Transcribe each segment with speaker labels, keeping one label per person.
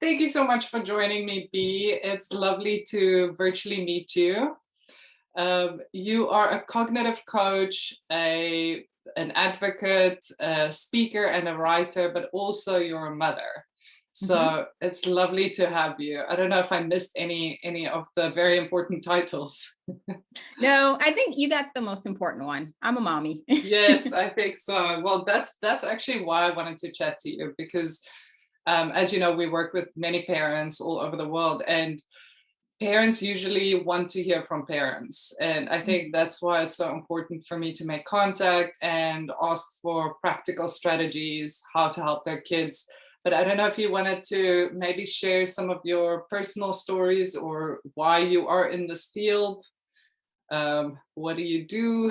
Speaker 1: Thank you so much for joining me, Bea. It's lovely to virtually meet you. You are a cognitive coach, an advocate, a speaker, and a writer, but also you're a mother.
Speaker 2: Mhm.
Speaker 1: So it's lovely to have you. I don't know if I missed any of the very important titles.
Speaker 2: No, I think you got the most important one. I'm a mommy.
Speaker 1: Yes, I think so. Well, that's actually why I wanted to chat to you because, as you know, we work with many parents all over the world, and parents usually want to hear from parents. And I think
Speaker 2: Mhm.
Speaker 1: that's why it's so important for me to make contact and ask for practical strategies, how to help their kids. But I don't know if you wanted to maybe share some of your personal stories or why you are in this field. What do you do?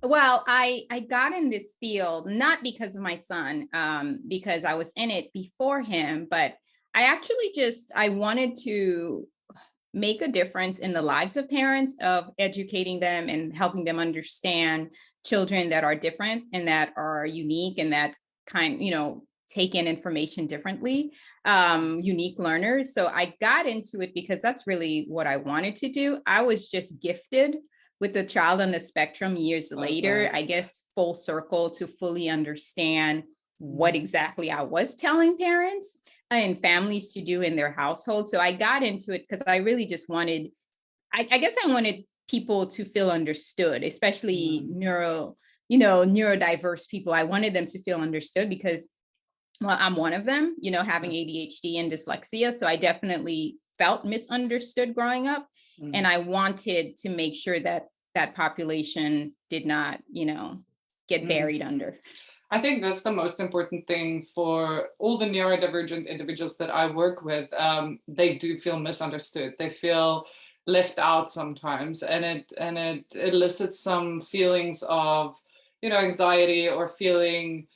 Speaker 2: Well, I got in this field not because of my son, because I was in it before him, but I actually just I wanted to make a difference in the lives of parents, of educating them and helping them understand children that are different and that are unique and that take in information differently, unique learners. So I got into it because that's really what I wanted to do. I was just gifted with the child on the spectrum years later,
Speaker 1: Okay.
Speaker 2: I guess full circle to fully understand what
Speaker 1: Mhm.
Speaker 2: exactly I was telling parents and families to do in their household. So I got into it because I really just wanted, I guess I wanted people to feel understood, especially
Speaker 1: Mhm.
Speaker 2: neurodiverse people. I wanted them to feel understood because, well, I'm one of them, having ADHD and dyslexia. So I definitely felt misunderstood growing up. And
Speaker 1: Mhm.
Speaker 2: I wanted to make sure that that population did not, get
Speaker 1: Mhm.
Speaker 2: buried under.
Speaker 1: I think that's the most important thing for all the neurodivergent individuals that I work with. They do feel misunderstood. They feel left out sometimes, and it elicits some feelings of, anxiety or feeling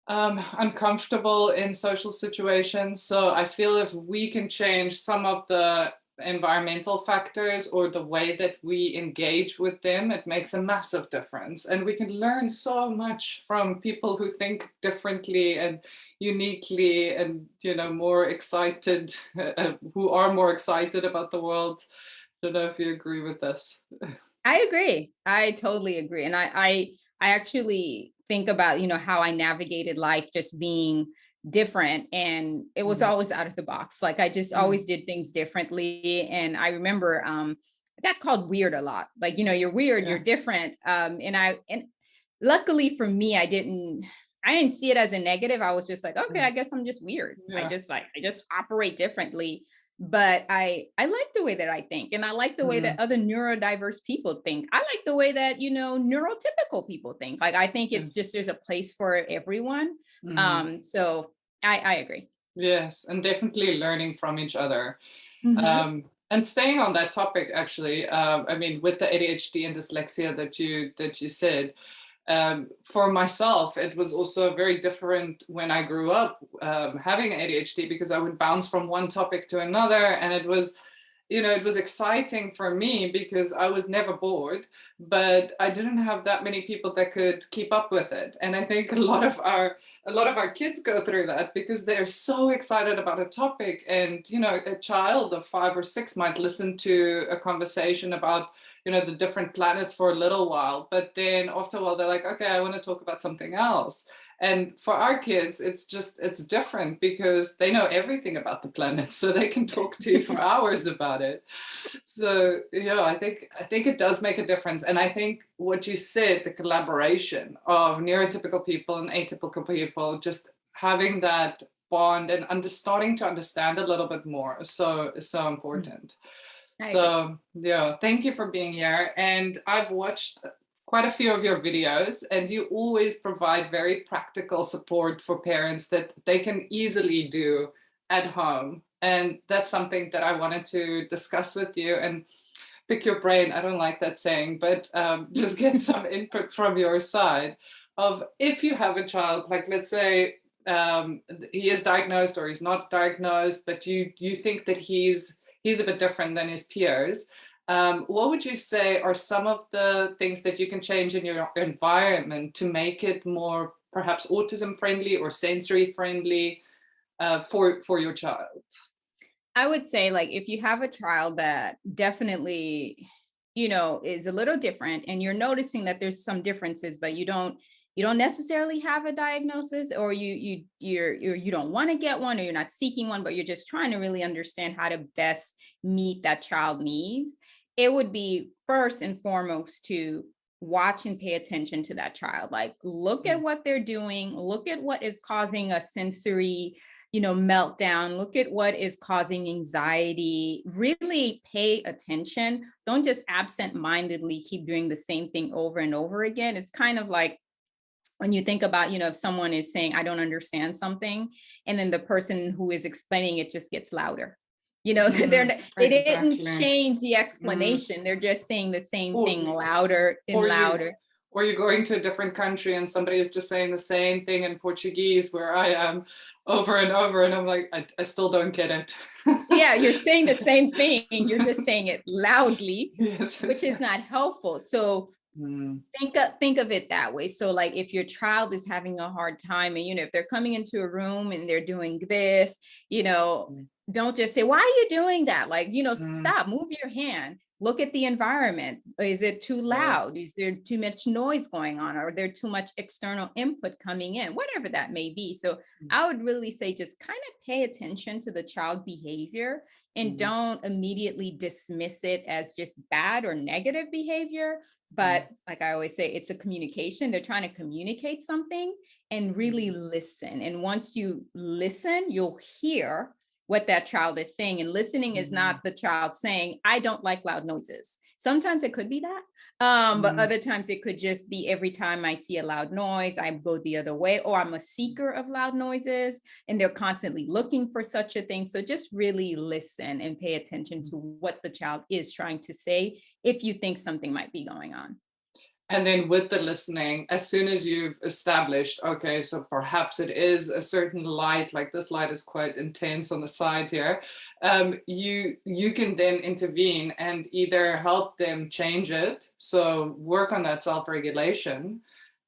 Speaker 1: uncomfortable in social situations. So I feel if we can change some of the environmental factors or the way that we engage with them, it makes a massive difference. And we can learn so much from people who think differently and uniquely and, more excited, who are more excited about the world. Don't know if you agree with this.
Speaker 2: I agree. I totally agree. And I actually think about, how I navigated life just being different, and it was
Speaker 1: Mhm.
Speaker 2: always out of the box. Like I just
Speaker 1: Mhm.
Speaker 2: always did things differently. And I remember I got called weird a lot. Like, you're weird, you're
Speaker 1: Yeah.
Speaker 2: different. And luckily for me, I didn't see it as a negative. I was just like, okay, I
Speaker 1: Mhm.
Speaker 2: guess I'm just weird.
Speaker 1: Yeah.
Speaker 2: I just operate differently, but I like the way that I think, and I like the way that
Speaker 1: Mhm.
Speaker 2: other neurodiverse people think. I like the way that neurotypical people think. Like I think it's
Speaker 1: Yes.
Speaker 2: just there's a place for everyone.
Speaker 1: Mhm.
Speaker 2: So I agree.
Speaker 1: Yes, and definitely learning from each other.
Speaker 2: Hmm.
Speaker 1: And staying on that topic, actually, I mean, with the ADHD and dyslexia that you said, for myself, it was also very different when I grew up having ADHD because I would bounce from one topic to another, and it was exciting for me because I was never bored, but I didn't have that many people that could keep up with it. And I think a lot of our kids go through that because they're so excited about a topic. And a child of 5 or 6 might listen to a conversation about the different planets for a little while, but then after a while they're like, okay, I want to talk about something else. And for our kids, it's different because they know everything about the planet, so they can talk to you for hours about it. So I think it does make a difference. And I think what you said, the collaboration of neurotypical people and atypical people, just having that bond and starting to understand a little bit more is so important.
Speaker 2: I agree.
Speaker 1: So yeah, thank you for being here. And I've watched quite a few of your videos, and you always provide very practical support for parents that they can easily do at home. And that's something that I wanted to discuss with you and pick your brain. I don't like that saying, but just get some input from your side of if you have a child, like let's say he is diagnosed or he's not diagnosed, but you think that he's a bit different than his peers. What would you say are some of the things that you can change in your environment to make it more perhaps autism friendly or sensory friendly? for your child?
Speaker 2: I would say, like, if you have a child that definitely, is a little different, and you're noticing that there's some differences, but you don't necessarily have a diagnosis, or you don't want to get one, or you're not seeking one, but you're just trying to really understand how to best meet that child needs. It would be first and foremost to watch and pay attention to that child. Like, look at what they're doing, look at what is causing a sensory meltdown, look at what is causing anxiety, really pay attention. Don't just absent-mindedly keep doing the same thing over and over again. It's kind of like when you think about, if someone is saying, I don't understand something, and then the person who is explaining it just gets louder. They didn't
Speaker 1: Exactly.
Speaker 2: change the explanation. They're just saying the same
Speaker 1: Or
Speaker 2: thing louder and
Speaker 1: or
Speaker 2: louder.
Speaker 1: you're going to a different country and somebody is just saying the same thing in Portuguese where I am over and over, and I'm like, I still don't get it.
Speaker 2: Yeah, you're saying the same thing. You're just saying it loudly,
Speaker 1: Yes,
Speaker 2: which is not helpful. So
Speaker 1: Mm,
Speaker 2: think of it that way. So, like, if your child is having a hard time, and if they're coming into a room and they're doing this,
Speaker 1: mm,
Speaker 2: don't just say, why are you doing that? Like,
Speaker 1: mm,
Speaker 2: stop, move your hand, look at the environment. Is it too
Speaker 1: yes.
Speaker 2: loud? Is there too much noise going on? Or there too much external input coming in? Whatever that may be. So I would really say, just kind of pay attention to the child behavior, and
Speaker 1: Mm,
Speaker 2: don't immediately dismiss it as just bad or negative behavior.
Speaker 1: mm,
Speaker 2: But like I always say, it's a communication. They're trying to communicate something, and really
Speaker 1: mm,
Speaker 2: listen. And once you listen, you'll hear what that child is saying. And listening is
Speaker 1: mm,
Speaker 2: not the child saying, I don't like loud noises. Sometimes it could be that. But
Speaker 1: mm.
Speaker 2: other times it could just be, every time I see a loud noise, I go the other way, or I'm a seeker of loud noises, and they're constantly looking for such a thing. So just really listen and pay attention to what the child is trying to say, if you think something might be going on.
Speaker 1: And then with the listening, as soon as you've established, okay, so perhaps it is a certain light, like this light is quite intense on the side here, you can then intervene and either help them change it, so work on that self-regulation,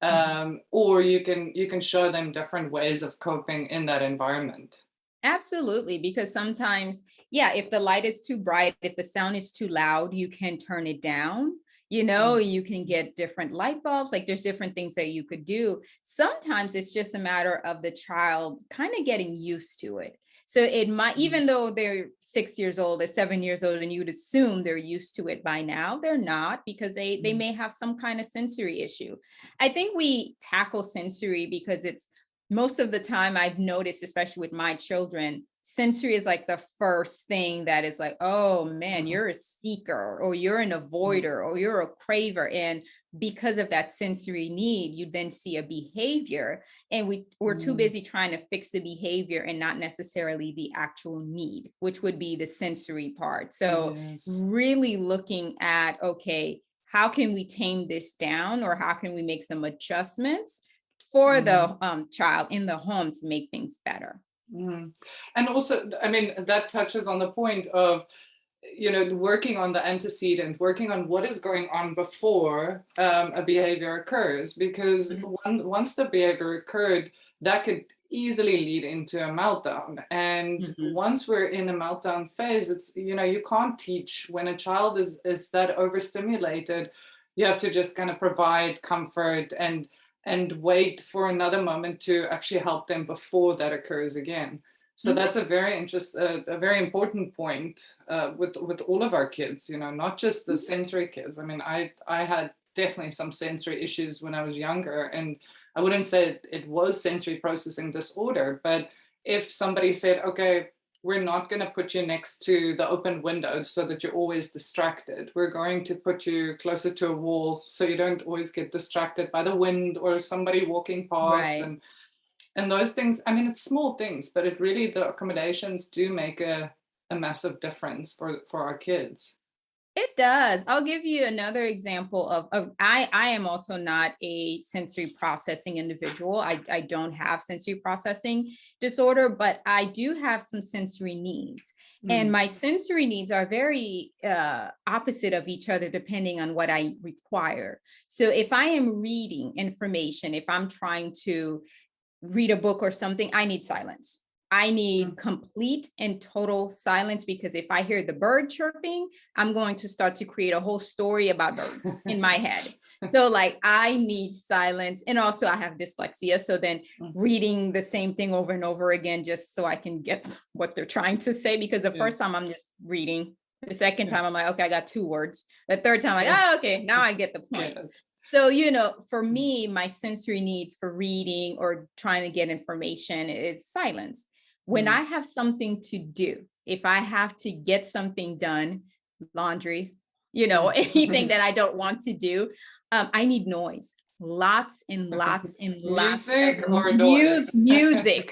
Speaker 2: Mhm.
Speaker 1: or you can show them different ways of coping in that environment.
Speaker 2: Absolutely, because sometimes, yeah, if the light is too bright, if the sound is too loud, you can turn it down.
Speaker 1: Mm,
Speaker 2: You can get different light bulbs. Like, there's different things that you could do. Sometimes it's just a matter of the child kind of getting used to it. So it might,
Speaker 1: mm,
Speaker 2: even though they're 6 years old or 7 years old, and you'd assume they're used to it by now, they're not, because they
Speaker 1: mm,
Speaker 2: may have some kind of sensory issue. I think we tackle sensory because it's, most of the time, I've noticed, especially with my children, sensory is like the first thing that is like, oh man,
Speaker 1: mm,
Speaker 2: you're a seeker, or you're an
Speaker 1: mm,
Speaker 2: avoider, or you're a craver. And because of that sensory need, you then see a behavior. And we're too
Speaker 1: mm,
Speaker 2: busy trying to fix the behavior, and not necessarily the actual need, which would be the sensory part. So
Speaker 1: yes.
Speaker 2: really looking at, okay, how can we tame this down, or how can we make some adjustments for
Speaker 1: Mm.
Speaker 2: the child in the home to make things better.
Speaker 1: Mm. And also, I mean, that touches on the point of, working on the antecedent, working on what is going on before a behavior occurs, because
Speaker 2: Mhm.
Speaker 1: once the behavior occurred, that could easily lead into a meltdown. And
Speaker 2: Mhm.
Speaker 1: once we're in a meltdown phase, it's, you can't teach when a child is that overstimulated. You have to just kind of provide comfort and wait for another moment to actually help them before that occurs again. So
Speaker 2: Mhm.
Speaker 1: that's a very a very important point with all of our kids. Not just the sensory kids. I mean, I had definitely some sensory issues when I was younger, and I wouldn't say it was sensory processing disorder, but if somebody said, okay, we're not going to put you next to the open window so that you're always distracted. We're going to put you closer to a wall so you don't always get distracted by the wind or somebody walking past,
Speaker 2: Right.
Speaker 1: and those things. I mean, it's small things, but it really, the accommodations do make a massive difference for our kids.
Speaker 2: It does. I'll give you another example of I am also not a sensory processing individual. I don't have sensory processing disorder, but I do have some sensory needs. And
Speaker 1: Mm,
Speaker 2: my sensory needs are very opposite of each other depending on what I require. So if I am reading information, if I'm trying to read a book or something, I need silence. I need complete and total silence, because if I hear the bird chirping, I'm going to start to create a whole story about birds in my head. So like I need silence. And also I have dyslexia. So then reading the same thing over and over again, just so I can get what they're trying to say, because the first time I'm just reading. The second time I'm like, okay, I got 2 words. The third time, like, oh, okay, now I get the point. So, for me, my sensory needs for reading or trying to get information is silence. When I have something to do, if I have to get something done, laundry, anything that I don't want to do, I need noise. Lots and lots and lots
Speaker 1: Music
Speaker 2: of
Speaker 1: or noise?
Speaker 2: music.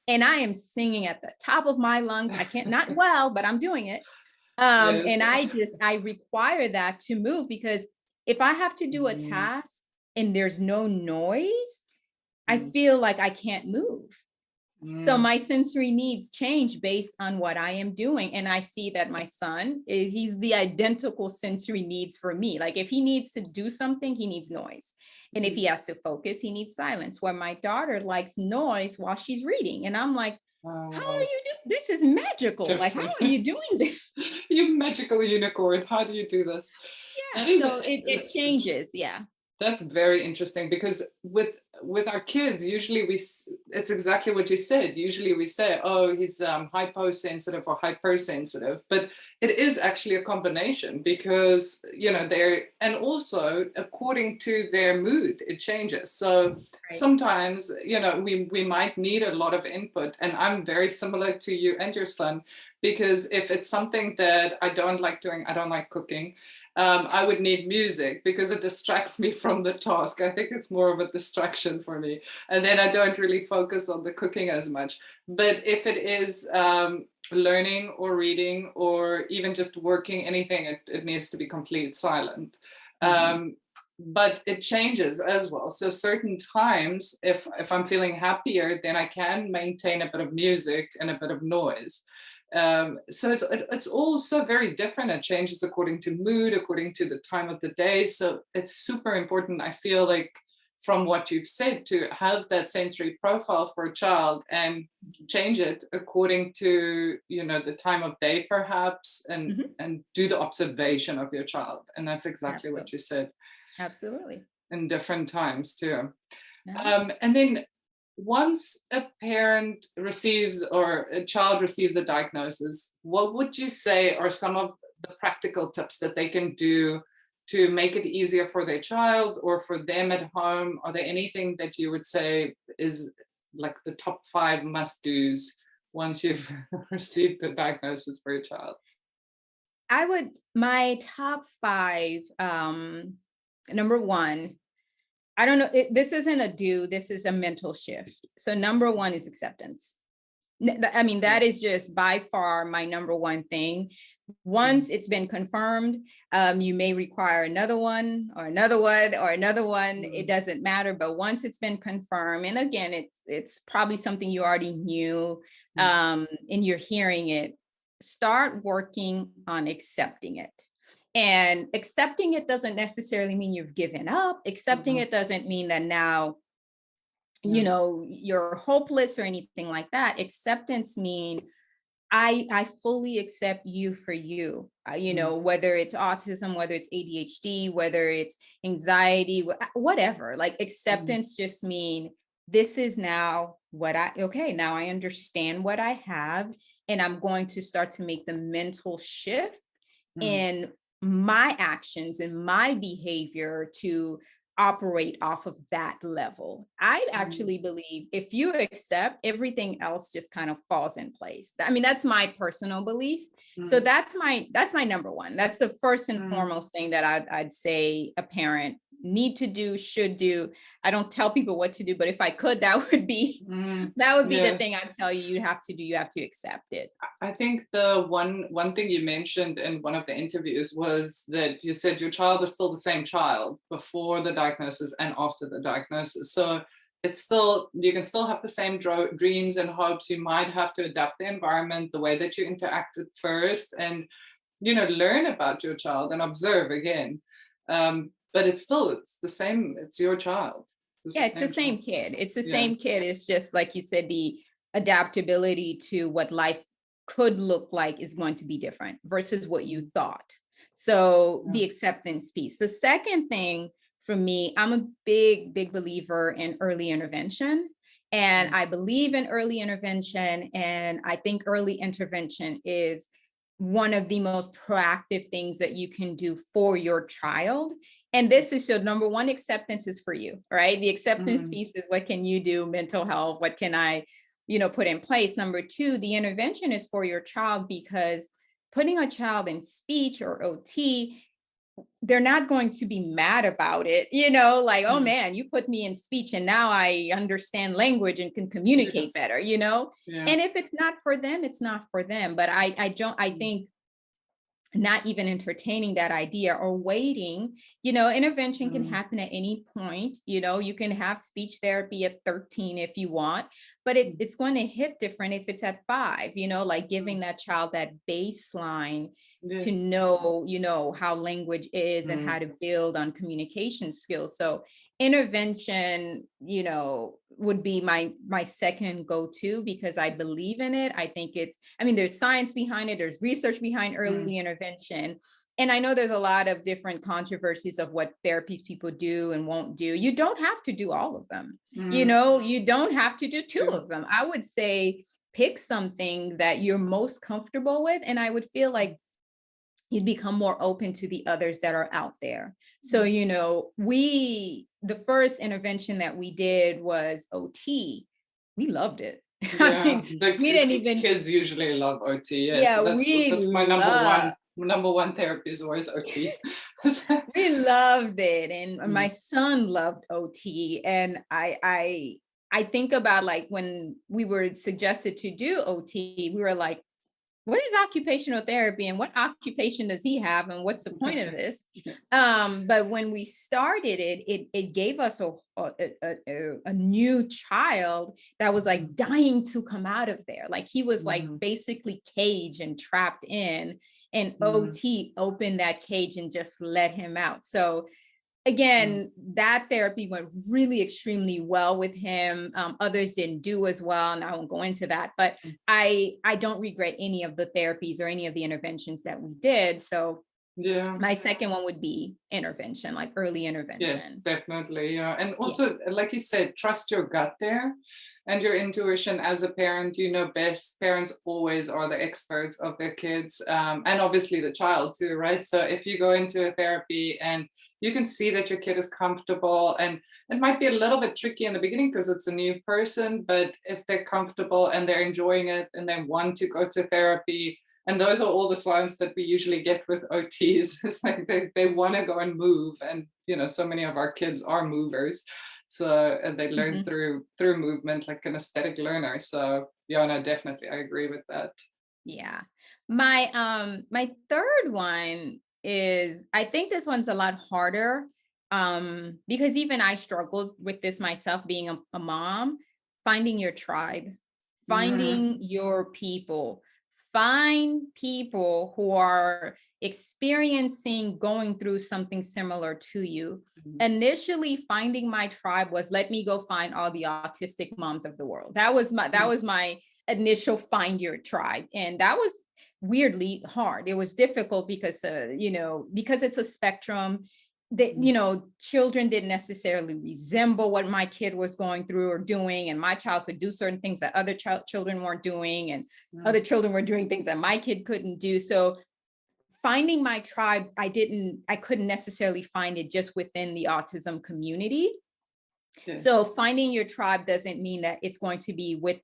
Speaker 2: And I am singing at the top of my lungs. I can't, not well, but I'm doing it. And I require that to move, because if I have to do a task and there's no noise, I feel like I can't move. So my sensory needs change based on what I am doing. And I see that my son, he's the identical sensory needs for me. Like if he needs to do something, he needs noise. And if he has to focus, he needs silence. Where my daughter likes noise while she's reading. And I'm like, how are you doing? This is magical. Like, how are you doing this?
Speaker 1: You magical unicorn. How do you do this?
Speaker 2: Yeah, so it changes. Yeah.
Speaker 1: That's very interesting, because with our kids, usually it's exactly what you said. Usually we say, oh, he's hyposensitive or hypersensitive, but it is actually a combination, because and also according to their mood, it changes. So sometimes we might need a lot of input, and I'm very similar to you and your son, because if it's something that I don't like doing, I don't like cooking. I would need music because it distracts me from the task. I think it's more of a distraction for me. And then I don't really focus on the cooking as much. But if it is learning or reading or even just working, anything, it needs to be complete silent. But it changes as well. So certain times, if I'm feeling happier, then I can maintain a bit of music and a bit of noise. So it's also very different. It changes according to mood, according to the time of the day. So it's super important, I feel like, from what you've said, to have that sensory profile for a child and change it according to the time of day, perhaps, and do the observation of your child. And that's exactly what you said.
Speaker 2: Absolutely.
Speaker 1: In different times too. And then once a parent receives or a child receives a diagnosis, what would you say are some of the practical tips that they can do to make it easier for their child or for them at home? Are there anything that you would say is like the top 5 must-dos once you've received a diagnosis for your child?
Speaker 2: My top 5, number 1, I don't know, this isn't a do, this is a mental shift. So number 1 is acceptance. I mean, that is just by far my number 1 thing. Once it's been confirmed, you may require another one or another one or another one. It doesn't matter. But once it's been confirmed, and again, it's probably something you already knew, and you're hearing it, start working on accepting it. And accepting it doesn't necessarily mean you've given up. Accepting it doesn't mean that now, you're hopeless or anything like that. Acceptance means I fully accept you for you, whether it's autism, whether it's ADHD, whether it's anxiety, whatever. Like acceptance just mean this is now now I understand what I have, and I'm going to start to make the mental shift in my actions and my behavior to operate off of that level. I actually believe if you accept, everything else just kind of falls in place. I mean, that's my personal belief. So that's my number 1. That's the first and foremost thing that I'd say a parent need to do, should do. I don't tell people what to do, but if I could, that would be the thing I'd tell you have to do. You have to accept it.
Speaker 1: I think the one thing you mentioned in one of the interviews was that you said your child is still the same child before the diagnosis and after the diagnosis. So it's still, you can still have the same dreams and hopes. You might have to adapt the environment, the way that you interacted first, and learn about your child and observe again. But it's the same. It's your child.
Speaker 2: It's the same kid. It's the same kid. It's just like you said, adaptability to what life could look like is going to be different versus what you thought. So
Speaker 1: Yeah.
Speaker 2: the acceptance piece. The second thing for me, I'm a big, big believer in early intervention. And I believe in early intervention. And I think early intervention is one of the most proactive things that you can do for your child. And this is, so number one, acceptance is for you, right? The acceptance
Speaker 1: Mm.
Speaker 2: piece is, what can you do? Mental health, what can I, put in place? Number two, the intervention is for your child, because putting a child in speech or OT, they're not going to be mad about it, like, oh
Speaker 1: Mm.
Speaker 2: man, you put me in speech and now I understand language and can
Speaker 1: Yes.
Speaker 2: communicate better,
Speaker 1: Yeah.
Speaker 2: and if it's not for them, it's not for them. But I
Speaker 1: Mm.
Speaker 2: think not even entertaining that idea or waiting, intervention can
Speaker 1: Mm.
Speaker 2: happen at any point. You can have speech therapy at 13 if you want, but
Speaker 1: Mm.
Speaker 2: it's going to hit different if it's at 5, like
Speaker 1: Mm.
Speaker 2: giving that child that baseline to
Speaker 1: Yes.
Speaker 2: know, how language is and
Speaker 1: Mm.
Speaker 2: how to build on communication skills. So intervention, would be my second go-to, because I believe in it. I think there's science behind it, there's research behind
Speaker 1: Mm.
Speaker 2: early intervention. And I know there's a lot of different controversies of what therapies people do and won't do. You don't have to do all of them.
Speaker 1: Mm.
Speaker 2: You don't have to do 2
Speaker 1: Yeah.
Speaker 2: of them. I would say pick something that you're most comfortable with. And I would feel like you'd become more open to the others that are out there. So, the first intervention that we did was OT. We loved it. I
Speaker 1: Yeah,
Speaker 2: mean,
Speaker 1: the
Speaker 2: we didn't even,
Speaker 1: kids usually love OT. Yeah,
Speaker 2: yeah,
Speaker 1: so that's my number one therapy is always OT.
Speaker 2: we loved it. And my
Speaker 1: Mm.
Speaker 2: son loved OT. And I think about, like, when we were suggested to do OT, we were like, what is occupational therapy and what occupation does he have and what's the point of this? But when we started it gave us a new child that was like dying to come out of there. Like, he was like
Speaker 1: Mhm.
Speaker 2: basically caged and trapped in, and
Speaker 1: Mhm.
Speaker 2: OT opened that cage and just let him out. So
Speaker 1: Mm.
Speaker 2: again, that therapy went really extremely well with him. Others didn't do as well, and I won't go into that. But
Speaker 1: Mm.
Speaker 2: I don't regret any of the therapies or any of the interventions that we did. So
Speaker 1: Yeah.
Speaker 2: my second one would be intervention, like early
Speaker 1: Yes,
Speaker 2: intervention.
Speaker 1: definitely. Yeah. And
Speaker 2: Yeah.
Speaker 1: also, like you said, trust your gut there and your intuition as a parent. You know best. Parents always are the experts of their kids, and obviously the child too, right? So if you go into a therapy and you can see that your kid is comfortable, and it might be a little bit tricky in the beginning because it's a new person, but if they're comfortable and they're enjoying it and they want to go to therapy, and those are all the signs that we usually get with OTs. It's like they want to go and move. And so many of our kids are movers. So and they learn
Speaker 2: Mhm.
Speaker 1: through movement, like an aesthetic learner. So yeah, no, definitely I agree with that.
Speaker 2: Yeah. My third one is, I think this one's a lot harder, because even I struggled with this myself, being a mom. Finding your tribe,
Speaker 1: Mm.
Speaker 2: finding your people, find people who are experiencing, going through something similar to you.
Speaker 1: Mm.
Speaker 2: Initially, finding my tribe was, let me go find all the autistic moms of the world. That was my initial find your tribe. And that was weirdly hard. It was difficult because, because it's a spectrum, that,
Speaker 1: Mm.
Speaker 2: children didn't necessarily resemble what my kid was going through or doing. And my child could do certain things that other children weren't doing. And
Speaker 1: Mm.
Speaker 2: other children were doing things that my kid couldn't do. So finding my tribe, I couldn't necessarily find it just within the autism community.
Speaker 1: Yes.
Speaker 2: So finding your tribe doesn't mean that it's going to be with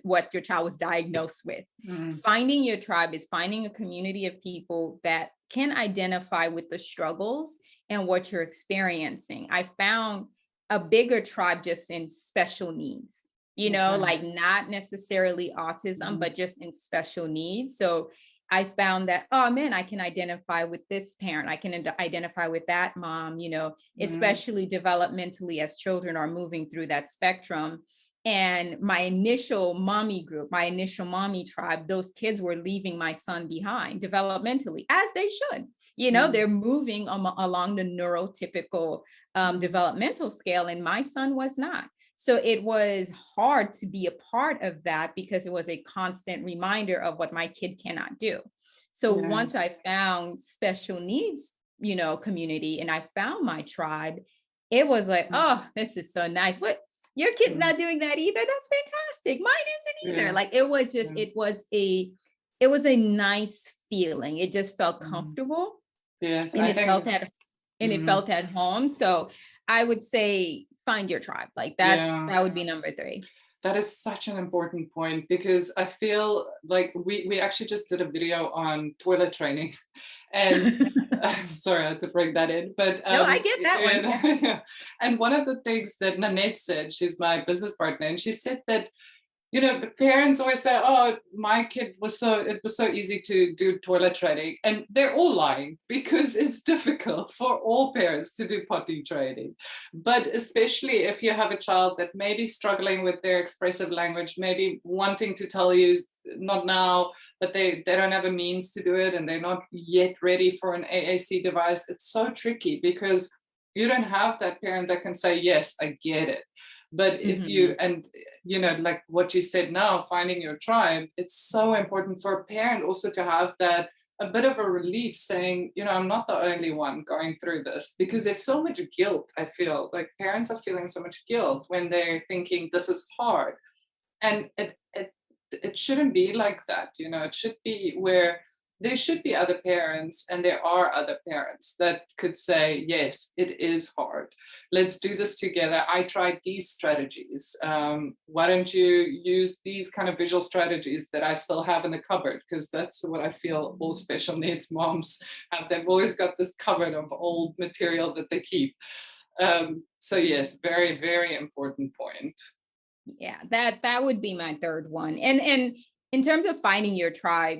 Speaker 2: what your child was diagnosed with.
Speaker 1: Mm.
Speaker 2: Finding your tribe is finding a community of people that can identify with the struggles and what you're experiencing. I found a bigger tribe just in special needs,
Speaker 1: Okay.
Speaker 2: like not necessarily autism,
Speaker 1: Mm.
Speaker 2: but just in special needs. So I found that, oh man, I can identify with this parent. I can identify with that mom,
Speaker 1: Mm.
Speaker 2: especially developmentally as children are moving through that spectrum. And my initial mommy group, my initial mommy tribe, those kids were leaving my son behind developmentally, as they should.
Speaker 1: Mm.
Speaker 2: They're moving along the neurotypical
Speaker 1: Mm.
Speaker 2: developmental scale, and my son was not. So it was hard to be a part of that because it was a constant reminder of what my kid cannot do. So once I
Speaker 1: Yes.
Speaker 2: found special needs, community, and I found my tribe, it was like, oh, this is so nice. What, your kid's
Speaker 1: Mm.
Speaker 2: not doing that either? That's fantastic. Mine isn't either.
Speaker 1: Yeah.
Speaker 2: Like, it was just,
Speaker 1: Yeah.
Speaker 2: it was a nice feeling. It just felt
Speaker 1: Mm.
Speaker 2: comfortable,
Speaker 1: Yes,
Speaker 2: and
Speaker 1: I
Speaker 2: it felt
Speaker 1: think.
Speaker 2: at
Speaker 1: Mm.
Speaker 2: home. So I would say find your tribe. Like,
Speaker 1: Yeah.
Speaker 2: that would be number 3.
Speaker 1: That is such an important point, because I feel like we actually just did a video on toilet training, and sorry, I had to bring that in, but
Speaker 2: No, I get that one. Yeah.
Speaker 1: yeah. And one of the things that Nanette said, she's my business partner, and she said that, parents always say, oh, my kid it was so easy to do toilet training. And they're all lying, because it's difficult for all parents to do potty training. But especially if you have a child that may be struggling with their expressive language, maybe wanting to tell you, not now, but they don't have a means to do it, and they're not yet ready for an AAC device. It's so tricky, because you don't have that parent that can say, yes, I get it. But if you,
Speaker 2: Mhm.
Speaker 1: and like what you said now, finding your tribe, it's so important for a parent also to have that, a bit of a relief, saying, I'm not the only one going through this, because there's so much guilt. I feel like parents are feeling so much guilt when they're thinking this is hard. And it shouldn't be like that. It should be where there should be other parents, and there are other parents that could say, yes, it is hard, let's do this together. I tried these strategies, why don't you use these kind of visual strategies that I still have in the cupboard, because that's what I feel all special needs moms have. They've always got this cupboard of old material that they keep. So yes, very, very important point.
Speaker 2: Yeah, that would be my third one. And in terms of finding your tribe,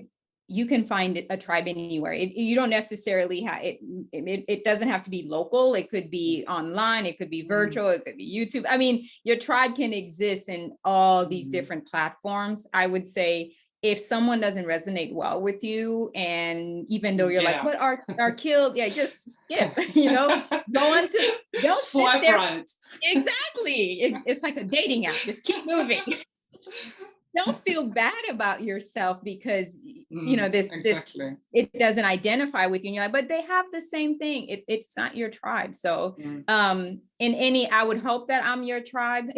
Speaker 2: you can find a tribe anywhere. You don't necessarily have it, it doesn't have to be local. It could be
Speaker 1: Yes.
Speaker 2: online, it could be virtual, it could be YouTube. I mean, your tribe can exist in all these different platforms. I would say, if someone doesn't resonate well with you, and even though you're
Speaker 1: Get
Speaker 2: like,
Speaker 1: out.
Speaker 2: but are killed, yeah, just skip, go on to, don't sit
Speaker 1: Swipe
Speaker 2: there.
Speaker 1: right.
Speaker 2: Exactly. It's like a dating app. Just keep moving. Don't feel bad about yourself because this
Speaker 1: Exactly.
Speaker 2: it doesn't identify with you. And you're like, but they have the same thing. It's not your tribe. So
Speaker 1: Mm.
Speaker 2: in any, I would hope that I'm your tribe,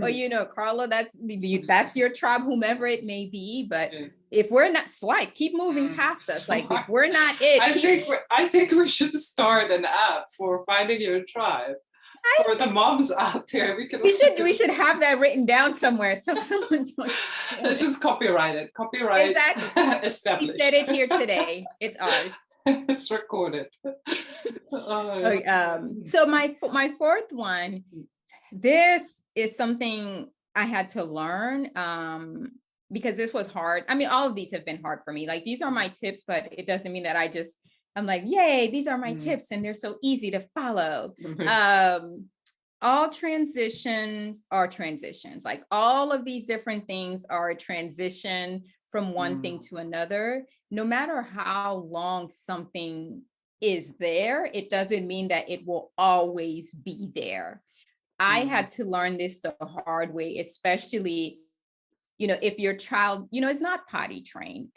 Speaker 2: or Carla, that's your tribe, whomever it may be. But
Speaker 1: Yeah.
Speaker 2: if we're not, swipe, keep moving past us. Like, if
Speaker 1: Smart.
Speaker 2: we're not it,
Speaker 1: I think we should start an app for finding your tribe. For the moms out there, we can also
Speaker 2: we should have that written down somewhere so someone don't steal
Speaker 1: let's
Speaker 2: it.
Speaker 1: just copyright it. Copyright
Speaker 2: Exactly. We
Speaker 1: established.
Speaker 2: said it here today. It's ours.
Speaker 1: It's recorded.
Speaker 2: So my fourth one, this is something I had to learn because this was hard. I mean, all of these have been hard for me. Like, these are my tips, but it doesn't mean that I'm like, yay, these are my tips and they're so easy to follow. All transitions are transitions. Like, all of these different things are a transition from one thing to another. No matter how long something is there, it doesn't mean that it will always be there. I had to learn this the hard way, especially, if your child, is not potty trained.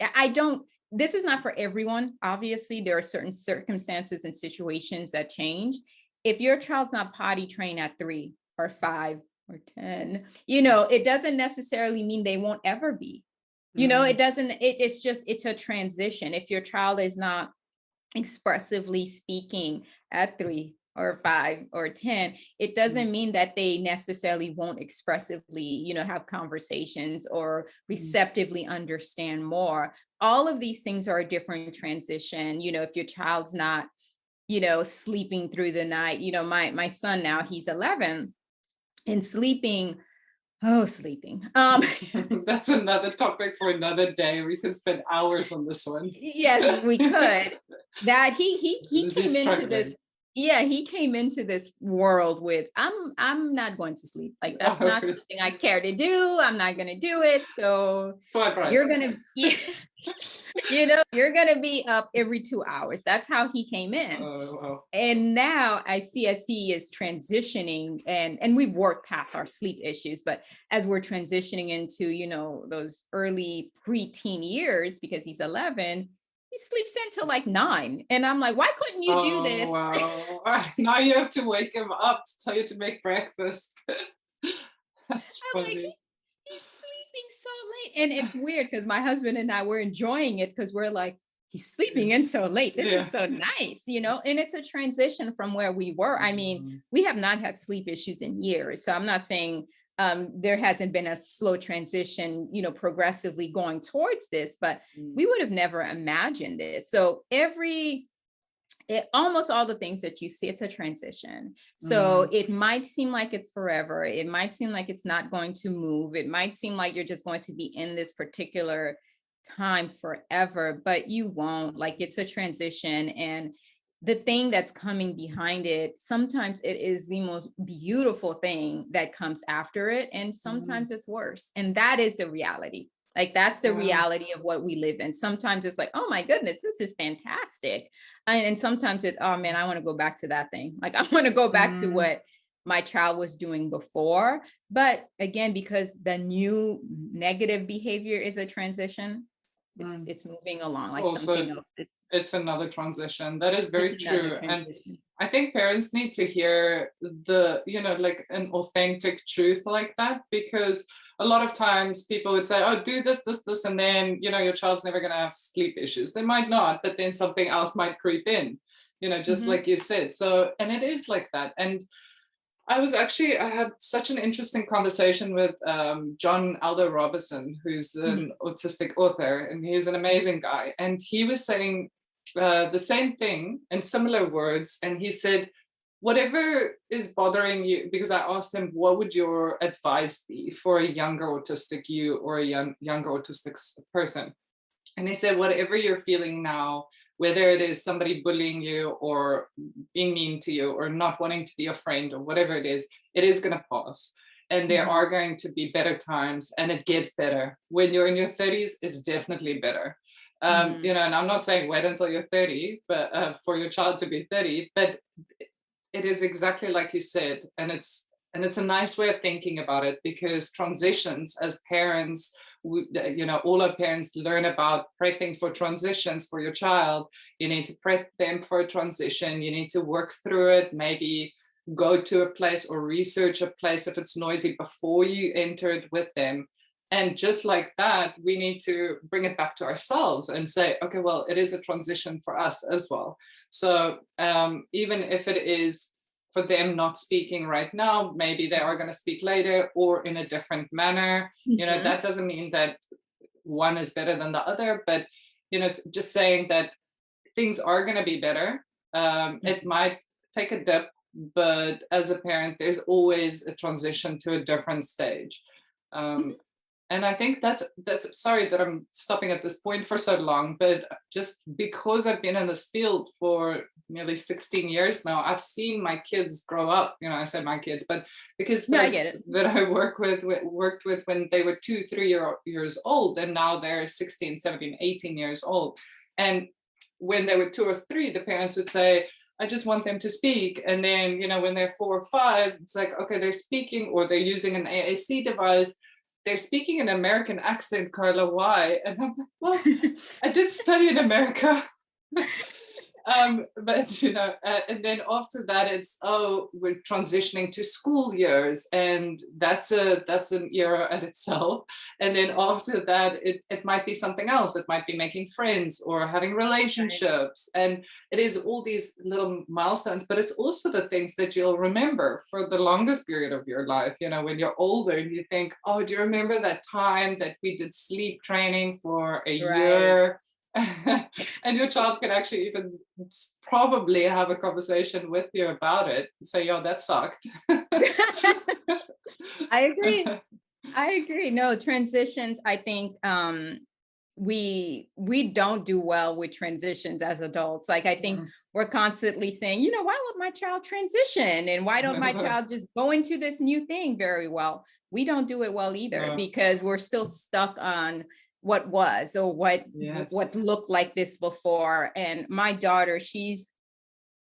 Speaker 2: This is not for everyone. Obviously, there are certain circumstances and situations that change. If your child's not potty trained at 3 or 5 or 10, it doesn't necessarily mean they won't ever be. It doesn't, it's a transition. If your child is not expressively speaking at 3 or 5 or 10, it doesn't mean that they necessarily won't expressively, have conversations or receptively understand more. All of these things are a different transition. If your child's not, sleeping through the night, my son now, he's 11 and sleeping.
Speaker 1: That's another topic for another day. We can spend hours on this one.
Speaker 2: Yes, we could. That he came into this. yeah, he came into this world with, I'm not going to sleep. Like that's not something I care to do. I'm not going to do it. So
Speaker 1: Swipe right.
Speaker 2: you're going to, yeah, you're going to be up every 2 hours. That's how he came in.
Speaker 1: Oh, wow.
Speaker 2: And now I see as he is transitioning, and we've worked past our sleep issues, but as we're transitioning into, those early preteen years, because he's 11, he sleeps until like 9. And I'm like, why couldn't you do
Speaker 1: Oh,
Speaker 2: this?
Speaker 1: wow. Now you have to wake him up to tell you to make breakfast. That's
Speaker 2: I'm like,
Speaker 1: funny.
Speaker 2: he's sleeping so late. And it's weird because my husband and I were enjoying it because we're like, he's sleeping in so late. This
Speaker 1: Yeah.
Speaker 2: is so nice, and it's a transition from where we were. I mean, we have not had sleep issues in years. So I'm not saying there hasn't been a slow transition, progressively going towards this, but we would have never imagined it. So almost all the things that you see, it's a transition. So it might seem like it's forever. It might seem like it's not going to move. It might seem like you're just going to be in this particular time forever, but you won't. Like, it's a transition. And the thing that's coming behind it, sometimes it is the most beautiful thing that comes after it. And sometimes it's worse. And that is the reality. Like, that's the reality of what we live in. Sometimes it's like, oh my goodness, this is fantastic. And sometimes it's, oh man, I want to go back to that thing. Like, I want to go back to what my child was doing before. But again, because the new negative behavior is a transition, it's moving along
Speaker 1: It's
Speaker 2: like
Speaker 1: also,
Speaker 2: something else.
Speaker 1: it's another transition. That is very
Speaker 2: It's another
Speaker 1: true. And
Speaker 2: transition.
Speaker 1: I think parents need to hear like an authentic truth like that, because a lot of times people would say, oh, do this, this, this, and then, your child's never going to have sleep issues. They might not, but then something else might creep in, just like you said. So, and it is like that. And I had such an interesting conversation with John Aldo Robinson, who's an autistic author, and he's an amazing guy. And he was saying the same thing in similar words. And he said, whatever is bothering you, because I asked him, what would your advice be for a younger autistic you or a younger autistic person? And he said, whatever you're feeling now, whether it is somebody bullying you or being mean to you or not wanting to be a friend or whatever it is going to pass. And there are going to be better times, and it gets better. When you're in your 30s, it's definitely better. And I'm not saying wait until you're 30, but for your child to be 30, but it is exactly like you said. And it's a nice way of thinking about it, because transitions, as parents, all our parents learn about prepping for transitions for your child. You need to prep them for a transition. You need to work through it, maybe go to a place or research a place if it's noisy before you enter it with them. And just like that, we need to bring it back to ourselves and say, okay, well, it is a transition for us as well. So even if it is for them not speaking right now, maybe they are going to speak later or in a different manner. That doesn't mean that one is better than the other, but just saying that things are going to be better. It might take a dip, but as a parent, there's always a transition to a different stage. And I think that's sorry that I'm stopping at this point for so long, but just because I've been in this field for nearly 16 years now, I've seen my kids grow up. I said my kids, but the kids that I worked with when they were 2-3 years old, and now they're 16, 17, 18 years old. And when they were 2 or 3, the parents would say, I just want them to speak. And then, when they're 4 or 5, it's like, okay, they're speaking, or they're using an AAC device. They're speaking an American accent, Carla, why? And I'm like, well, I did study in America. But and then after that, it's we're transitioning to school years, and that's an era at itself. And then after that, it might be something else. It might be making friends or having relationships, and it is all these little milestones. But it's also the things that you'll remember for the longest period of your life. When you're older, and you think, oh, do you remember that time that we did sleep training for a year? And your child can actually even probably have a conversation with you about it and say, yo, that sucked.
Speaker 2: I agree. No, transitions, I think we don't do well with transitions as adults. Like, I think we're constantly saying, why won't my child transition? And why don't my child just go into this new thing very well? We don't do it well either, because we're still stuck on what was, or what looked like this before. And my daughter, she's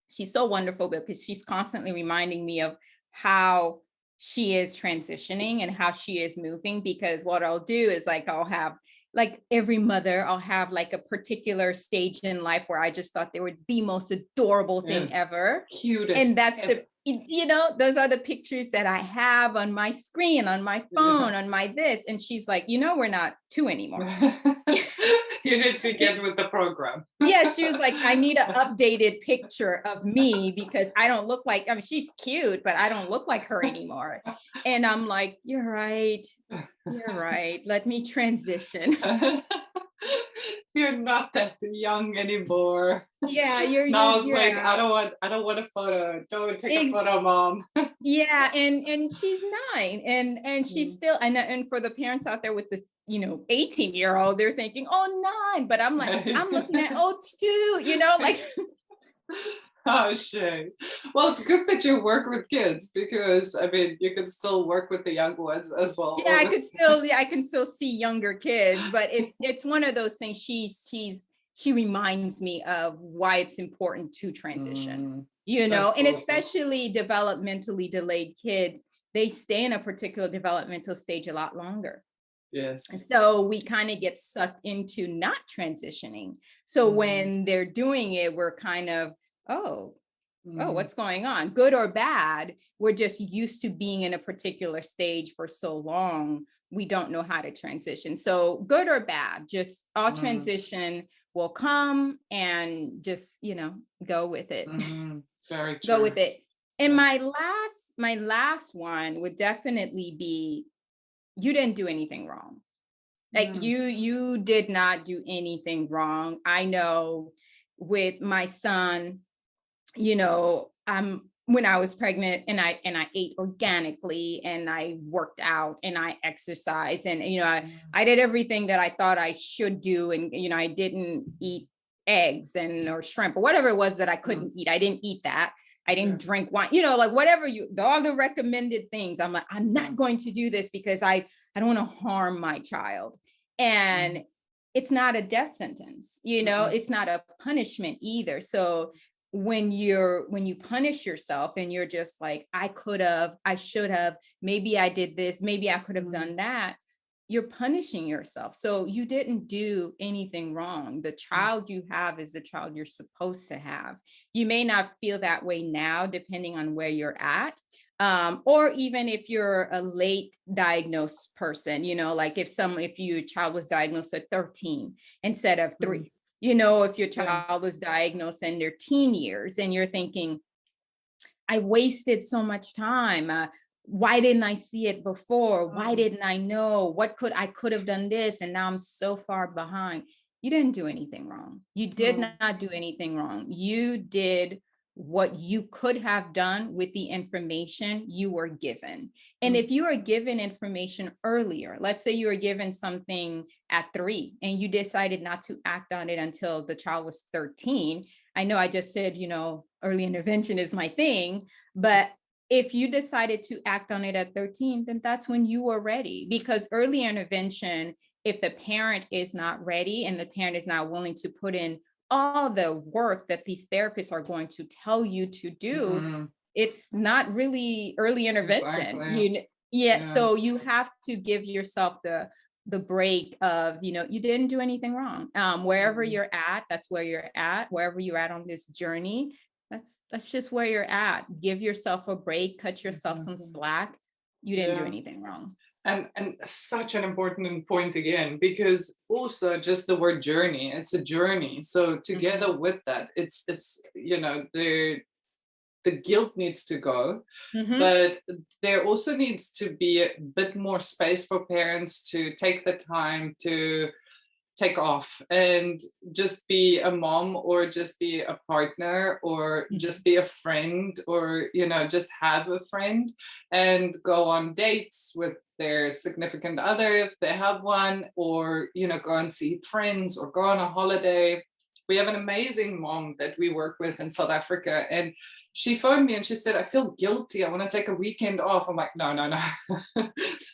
Speaker 2: so wonderful, because she's constantly reminding me of how she is transitioning and how she is moving. Because what I'll do is, like, I'll have, like every mother, I'll have like a particular stage in life where I just thought they were the most adorable thing ever.
Speaker 1: Cutest.
Speaker 2: And that's those are the pictures that I have on my screen, on my phone, on my this. And she's like, we're not two anymore.
Speaker 1: You need to get with the program.
Speaker 2: Yeah, she was like, I need an updated picture of me, because I don't look like, I mean, she's cute, but I don't look like her anymore. And I'm like, you're right. Let me transition.
Speaker 1: You're not that young anymore.
Speaker 2: Yeah,
Speaker 1: now it's like, I don't want a photo. Don't take a photo, mom.
Speaker 2: Yeah, and she's 9, and she's still, and for the parents out there with this 18-year-old, they're thinking, oh, 9, but I'm like, I'm looking at 2, like.
Speaker 1: Oh, shit. Well, it's good that you work with kids, because I mean, you can still work with the young ones as well.
Speaker 2: Yeah, I can still see younger kids, but it's one of those things. She reminds me of why it's important to transition, and awesome. Especially developmentally delayed kids, they stay in a particular developmental stage a lot longer.
Speaker 1: Yes.
Speaker 2: And so we kind of get sucked into not transitioning. So when they're doing it, we're kind of, oh, what's going on? Good or bad, we're just used to being in a particular stage for so long, we don't know how to transition. So good or bad, just all transition will come, and just, go with it.
Speaker 1: Very true.
Speaker 2: Go with it. And my last one would definitely be, you didn't do anything wrong. Like you did not do anything wrong. I know with my son, when I was pregnant, and I ate organically, and I worked out, and I exercised, and I did everything that I thought I should do, and I didn't eat eggs or shrimp or whatever it was that I couldn't eat. I didn't eat that. I didn't drink wine, like whatever all the recommended things. I'm like, I'm not going to do this, because I don't want to harm my child. And it's not a death sentence, it's not a punishment either. So when you punish yourself, and you're just like, I should have, maybe I did this, maybe I could have done that, you're punishing yourself. So you didn't do anything wrong. The child you have is the child you're supposed to have. You may not feel that way now, depending on where you're at. Or even if you're a late diagnosed person, like if your child was diagnosed at 13 instead of 3, if your child was diagnosed in their teen years, and you're thinking, I wasted so much time. Why didn't I see it before? Why didn't I know? I could have done this, and now I'm so far behind. You didn't do anything wrong. You did not do anything wrong. You did what you could have done with the information you were given. And if you were given information earlier, let's say you were given something at 3, and you decided not to act on it until the child was 13. I know I just said, early intervention is my thing, but if you decided to act on it at 13, then that's when you were ready. Because early intervention, if the parent is not ready, and the parent is not willing to put in all the work that these therapists are going to tell you to do, it's not really early intervention.
Speaker 1: Exactly.
Speaker 2: So you have to give yourself the break of, you didn't do anything wrong. Wherever you're at, that's where you're at. Wherever you're at on this journey, that's just where you're at. Give yourself a break, cut yourself some slack. You didn't do anything wrong.
Speaker 1: And such an important point again, because also just the word journey, it's a journey. So together with that, it's the guilt needs to go, but there also needs to be a bit more space for parents to take the time to take off and just be a mom, or just be a partner, or
Speaker 2: Mhm.
Speaker 1: just be a friend, or just have a friend, and go on dates with their significant other if they have one, or go and see friends, or go on a holiday. We have an amazing mom that we work with in South Africa, and she phoned me and she said, I feel guilty, I want to take a weekend off. I'm like, no, no, no.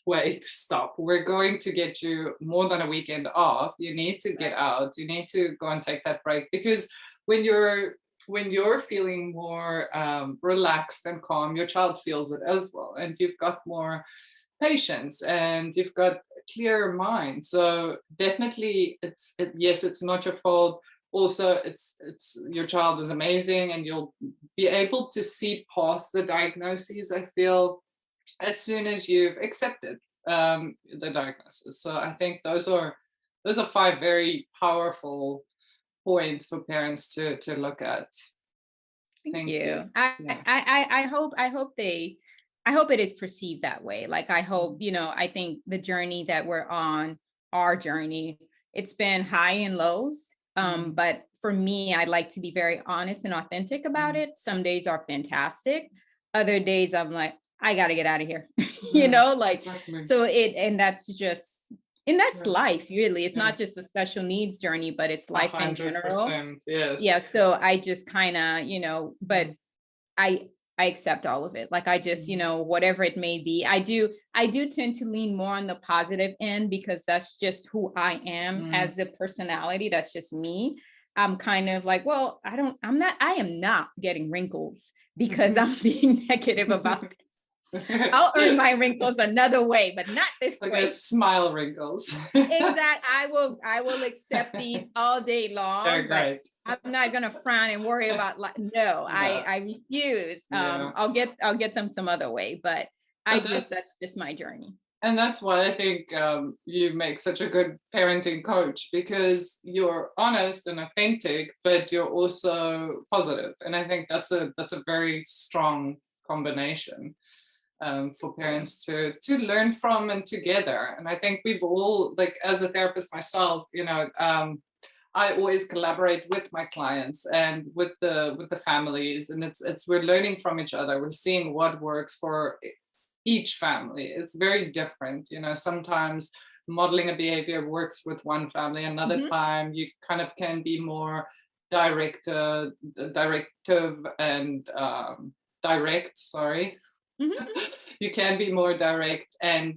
Speaker 1: Wait, stop. We're going to get you more than a weekend off. You need to get out. You need to go and take that break, because when you're feeling more relaxed and calm, your child feels it as well, and you've got more patience and you've got a clearer mind. So definitely, yes, it's not your fault. Also, it's your child is amazing, and you'll be able to see past the diagnoses, I feel, as soon as you've accepted the diagnosis. So I think those are five very powerful points for parents to look at.
Speaker 2: Thank
Speaker 1: Thank you.
Speaker 2: you.
Speaker 1: Yeah.
Speaker 2: I hope it is perceived that way. Like, I hope,
Speaker 1: Mhm.
Speaker 2: I think the journey that we're on, our journey, it's been high and lows.
Speaker 1: Mhm.
Speaker 2: But for me, I like to be very honest and authentic about
Speaker 1: Mhm.
Speaker 2: it. Some days are fantastic. Other days I'm like, I got to get out of here.
Speaker 1: Yeah,
Speaker 2: Like,
Speaker 1: exactly.
Speaker 2: so and that's just, and that's
Speaker 1: Yeah.
Speaker 2: life, really. It's not
Speaker 1: Yes.
Speaker 2: just a special needs journey, but it's
Speaker 1: A
Speaker 2: life in
Speaker 1: hundred
Speaker 2: general.
Speaker 1: percent. Yes.
Speaker 2: Yeah, so I just kind of, but
Speaker 1: Mhm.
Speaker 2: I I accept all of it. Like, I just,
Speaker 1: Mhm.
Speaker 2: whatever it may be. I do tend to lean more on the positive end, because that's just who I am
Speaker 1: Mhm.
Speaker 2: as a personality. That's just me. I'm kind of like, well, I am not getting wrinkles because I'm being negative about this. I'll earn my wrinkles another way, but not this
Speaker 1: I get
Speaker 2: way.
Speaker 1: smile wrinkles.
Speaker 2: Exact. I will accept these all day
Speaker 1: They're
Speaker 2: long, but
Speaker 1: great.
Speaker 2: I'm not gonna frown and worry about, like, no,
Speaker 1: No.
Speaker 2: I refuse.
Speaker 1: Yeah.
Speaker 2: I'll get them some other way, but
Speaker 1: But that's
Speaker 2: that's just my journey.
Speaker 1: and that's why I think you make such a good parenting coach, because you're honest and authentic, but you're also positive. And I think that's a very strong combination for parents to learn from and together. And I think we've all, like, as a therapist myself, I always collaborate with my clients and with the families, and it's we're learning from each other. We're seeing what works for each family. It's very different. Sometimes modeling a behavior works with one family. Another
Speaker 2: Mhm.
Speaker 1: time you kind of can be more direct, directive, and direct. Sorry,
Speaker 2: Mhm.
Speaker 1: you can be more direct and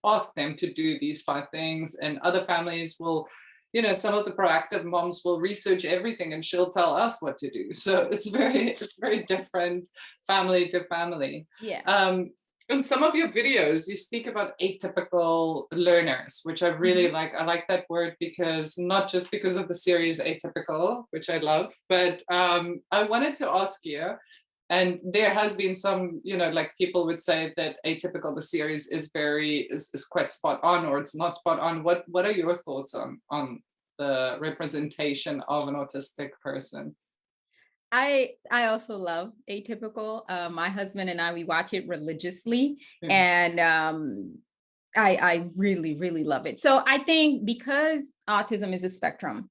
Speaker 1: ask them to do these five things. And other families will, some of the proactive moms will research everything and she'll tell us what to do. So it's very different family to family.
Speaker 2: Yeah.
Speaker 1: um, in some of your videos you speak about atypical learners, which I really
Speaker 2: Mhm.
Speaker 1: like. I like that word, because not just because of the series Atypical, which I love, but I wanted to ask you, and there has been some, like, people would say that Atypical, the series, is quite spot on, or it's not spot on. What are your thoughts on the representation of an autistic person?
Speaker 2: I also love Atypical. My husband and I, we watch it religiously,
Speaker 1: Yeah.
Speaker 2: and I really, really love it. So I think, because autism is a spectrum,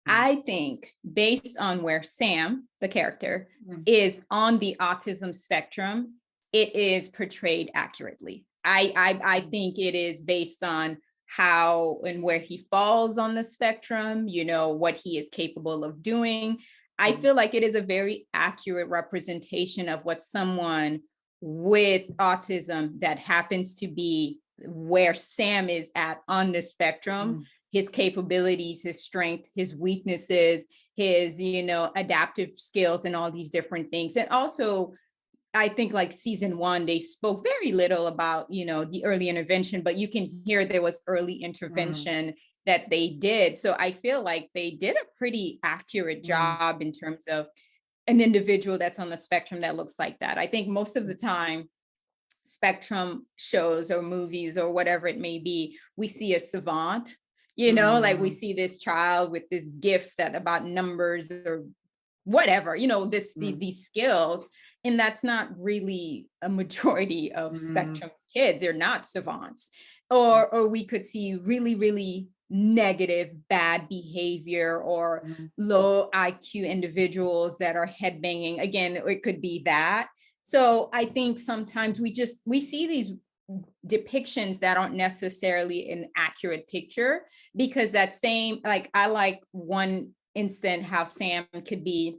Speaker 1: Mm,
Speaker 2: I think, based on where Sam, the character,
Speaker 1: mm,
Speaker 2: is on the autism spectrum, it is portrayed accurately. I
Speaker 1: mm,
Speaker 2: think it is based on how and where he falls on the spectrum, what he is capable of doing. I
Speaker 1: mm,
Speaker 2: feel like it is a very accurate representation of what someone with autism that happens to be where Sam is at on the spectrum,
Speaker 1: mm,
Speaker 2: his capabilities, his strength, his weaknesses, his, adaptive skills, and all these different things. And also, I think, like, season one, they spoke very little about, the early intervention, but you can hear there was early
Speaker 1: mm,
Speaker 2: intervention that they did. So I feel like they did a pretty accurate
Speaker 1: mm,
Speaker 2: job in terms of an individual that's on the spectrum that looks like that. I think most of
Speaker 1: mm,
Speaker 2: the time, spectrum shows or movies or whatever it may be, we see a savant, like, we
Speaker 1: mm,
Speaker 2: see this child with this gift that about numbers or whatever,
Speaker 1: mm,
Speaker 2: these skills. And that's not really a majority of
Speaker 1: mm,
Speaker 2: spectrum kids. They're not savants.
Speaker 1: mm,
Speaker 2: Or we could see really, really negative, bad behavior or low IQ individuals that are headbanging. Again, it could be that. So I think sometimes we see these depictions that aren't necessarily an accurate picture, because that same, like, I like one instant how Sam could be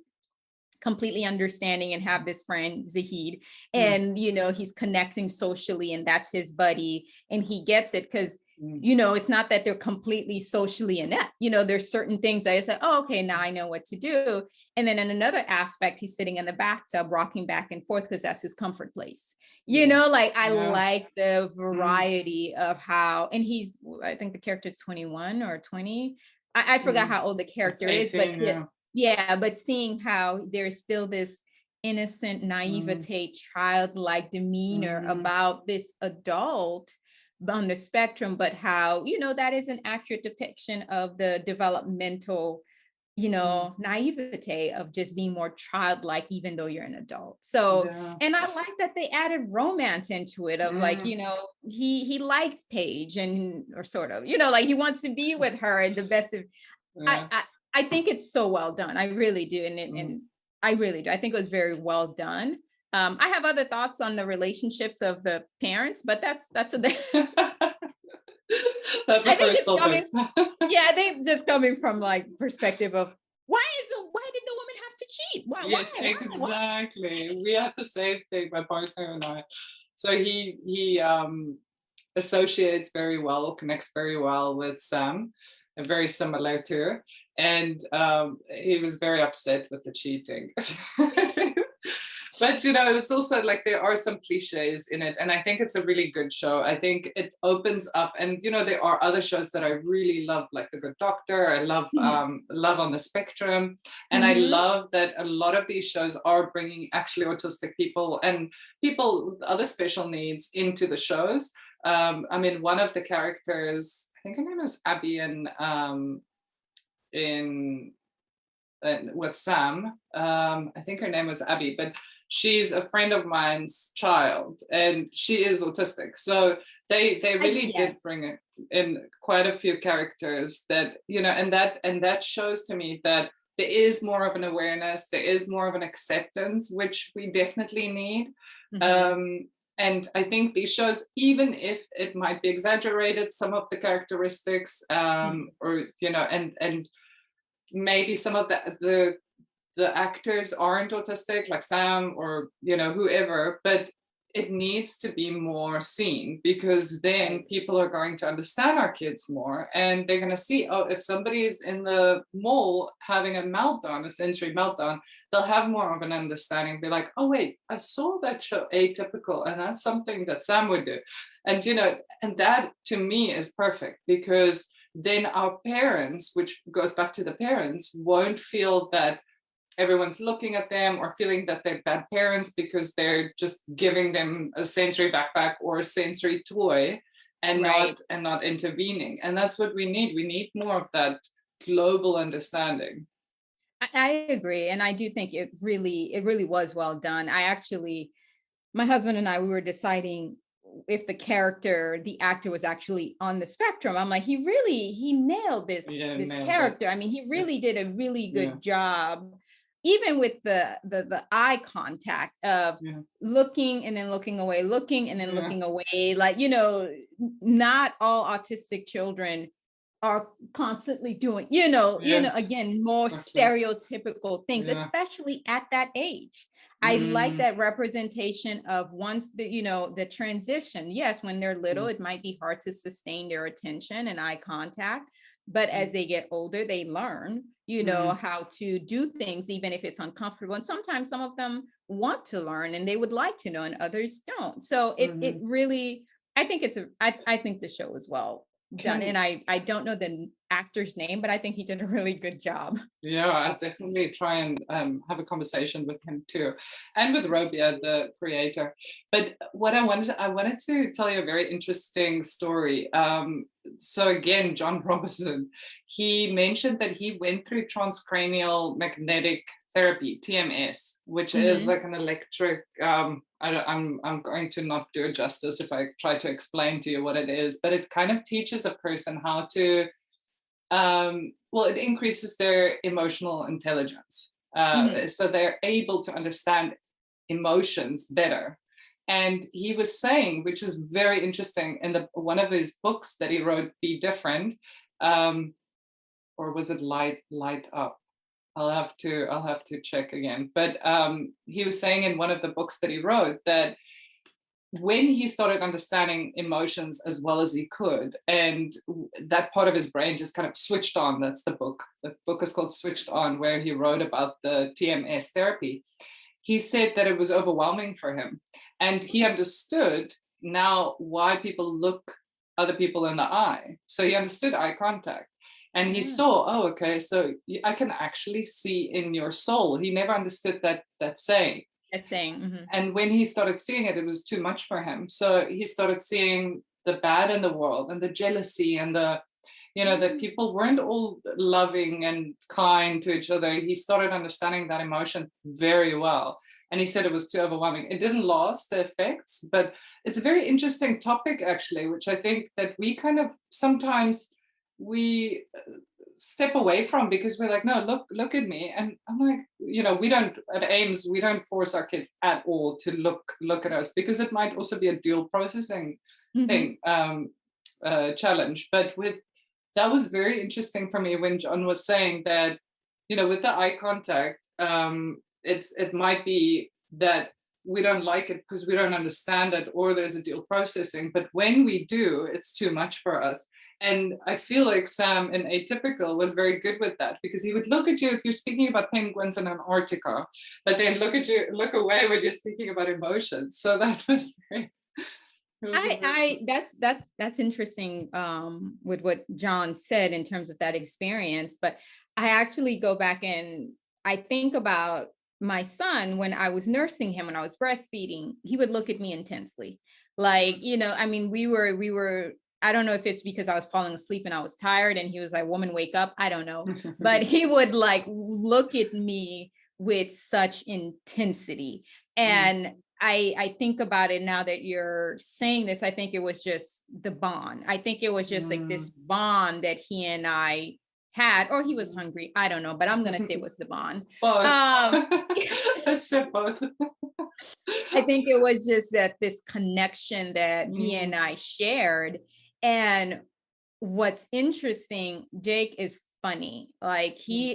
Speaker 2: completely understanding and have this friend Zahid, and he's connecting socially and that's his buddy and he gets it, because it's not that they're completely socially inept. There's certain things I say, oh, okay, now I know what to do. And then in another aspect, he's sitting in the bathtub rocking back and forth because that's his comfort place. Like, I like the variety of how, and I think the character is 21 or 20. I forgot how old the character
Speaker 1: 18,
Speaker 2: is, but but seeing how there's still this innocent naivete, childlike demeanor about this adult on the spectrum, but how, that is an accurate depiction of the developmental, naivete of just being more childlike, even though you're an adult. So, and I like that they added romance into it of like, he likes Paige or sort of, like he wants to be with her and the best of, I think it's so well done. I really do. And I really do. I think it was very well done. I have other thoughts on the relationships of the parents, but that's a
Speaker 1: that's a personal thing.
Speaker 2: I think just coming from like perspective of why did the woman have to cheat?
Speaker 1: Yes, exactly. We had the same thing, my partner and I. So he associates very well, or connects very well with Sam, and very similar to her. And he was very upset with the cheating. But it's also like there are some cliches in it, and I think it's a really good show. I think it opens up, and there are other shows that I really love, like The Good Doctor. I love Love on the Spectrum, and I love that a lot of these shows are bringing actually autistic people and people with other special needs into the shows. I mean, one of the characters, I think her name is Abby, in with Sam. I think her name was Abby, but she's a friend of mine's child, and she is autistic. So they really did bring in quite a few characters that and that shows to me that there is more of an awareness, there is more of an acceptance, which we definitely need. And I think these shows, even if it might be exaggerated, some of the characteristics, or and maybe some of the actors aren't autistic, like Sam or whoever, but it needs to be more seen, because then people are going to understand our kids more, and they're going to see, oh, if somebody is in the mall having a meltdown, a sensory meltdown, they'll have more of an understanding, be like, oh wait, I saw that show Atypical, and that's something that Sam would do. And and that to me is perfect, because then our parents, which goes back to the parents, won't feel that everyone's looking at them or feeling that they're bad parents because they're just giving them a sensory backpack or a sensory toy and not intervening. And that's what we need. We need more of that global understanding.
Speaker 2: I agree. And I do think it really was well done. My husband and I, we were deciding if the actor was actually on the spectrum. I'm like, he nailed this character. I mean, he really did a really good job, even with the eye contact of looking and then looking away, looking and then looking away. Like, not all autistic children are constantly doing, again, more stereotypical things, especially at that age. I like that representation of once the transition. Yes, when they're little, it might be hard to sustain their attention and eye contact. But as they get older, they learn, how to do things, even if it's uncomfortable. And sometimes some of them want to learn and they would like to know, and others don't. So it really, I think I think the show is well done. And I don't know the actor's name, but I think he did a really good job.
Speaker 1: Yeah, I'll definitely try and have a conversation with him too, and with Robia, the creator. But what I wanted to tell you a very interesting story. So again, John Robinson, he mentioned that he went through transcranial magnetic therapy, TMS, which is like an electric, I'm going to not do it justice if I try to explain to you what it is, but it kind of teaches a person how to well, it increases their emotional intelligence.
Speaker 2: Mhm.
Speaker 1: So they're able to understand emotions better. And he was saying, which is very interesting, in one of his books that he wrote, Be Different, um, or was it Light Up? I'll have to check again. But he was saying in one of the books that he wrote that when he started understanding emotions as well as he could, and that part of his brain just kind of switched on. That's the book. The book is called Switched On, where he wrote about the TMS therapy. He said that it was overwhelming for him. And he understood now why people look other people in the eye. So he understood eye contact. And he
Speaker 2: Yeah.
Speaker 1: saw, oh, okay, so I can actually see in your soul. He never understood that saying.
Speaker 2: That's saying.
Speaker 1: And when he started seeing it, it was too much for him. So he started seeing the bad in the world and the jealousy and that
Speaker 2: Mhm.
Speaker 1: people weren't all loving and kind to each other. He started understanding that emotion very well. And he said it was too overwhelming. It didn't last the effects, but it's a very interesting topic, actually, which I think that we kind of sometimes we step away from, because we're like, no, look at me. And I'm like, we don't, at Ames, we don't force our kids at all to look at us, because it might also be a dual processing
Speaker 2: Mhm.
Speaker 1: thing, challenge. But that was very interesting for me when John was saying that, with the eye contact, it might be that we don't like it because we don't understand it, or there's a dual processing. But when we do, it's too much for us. And I feel like Sam in Atypical was very good with that, because he would look at you if you're speaking about penguins in Antarctica, but then look away when you're speaking about emotions. So that was very, it was a very,
Speaker 2: That's interesting with what John said in terms of that experience. But I actually go back and I think about my son when I was nursing him, when I was breastfeeding. He would look at me intensely. Like, I mean, we were, I don't know if it's because I was falling asleep and I was tired and he was like, "Woman, wake up." I don't know. But he would like look at me with such intensity. And I think about it now that you're saying this. I think it was just the bond. I think it was just like this bond that he and I had, or he was hungry. I don't know, but I'm gonna say it was the bond.
Speaker 1: both.
Speaker 2: Um,
Speaker 1: Let's say both.
Speaker 2: I think it was just that this connection that he and
Speaker 1: Mm,
Speaker 2: I shared. And what's interesting, Jake is funny. Like
Speaker 1: mm,
Speaker 2: he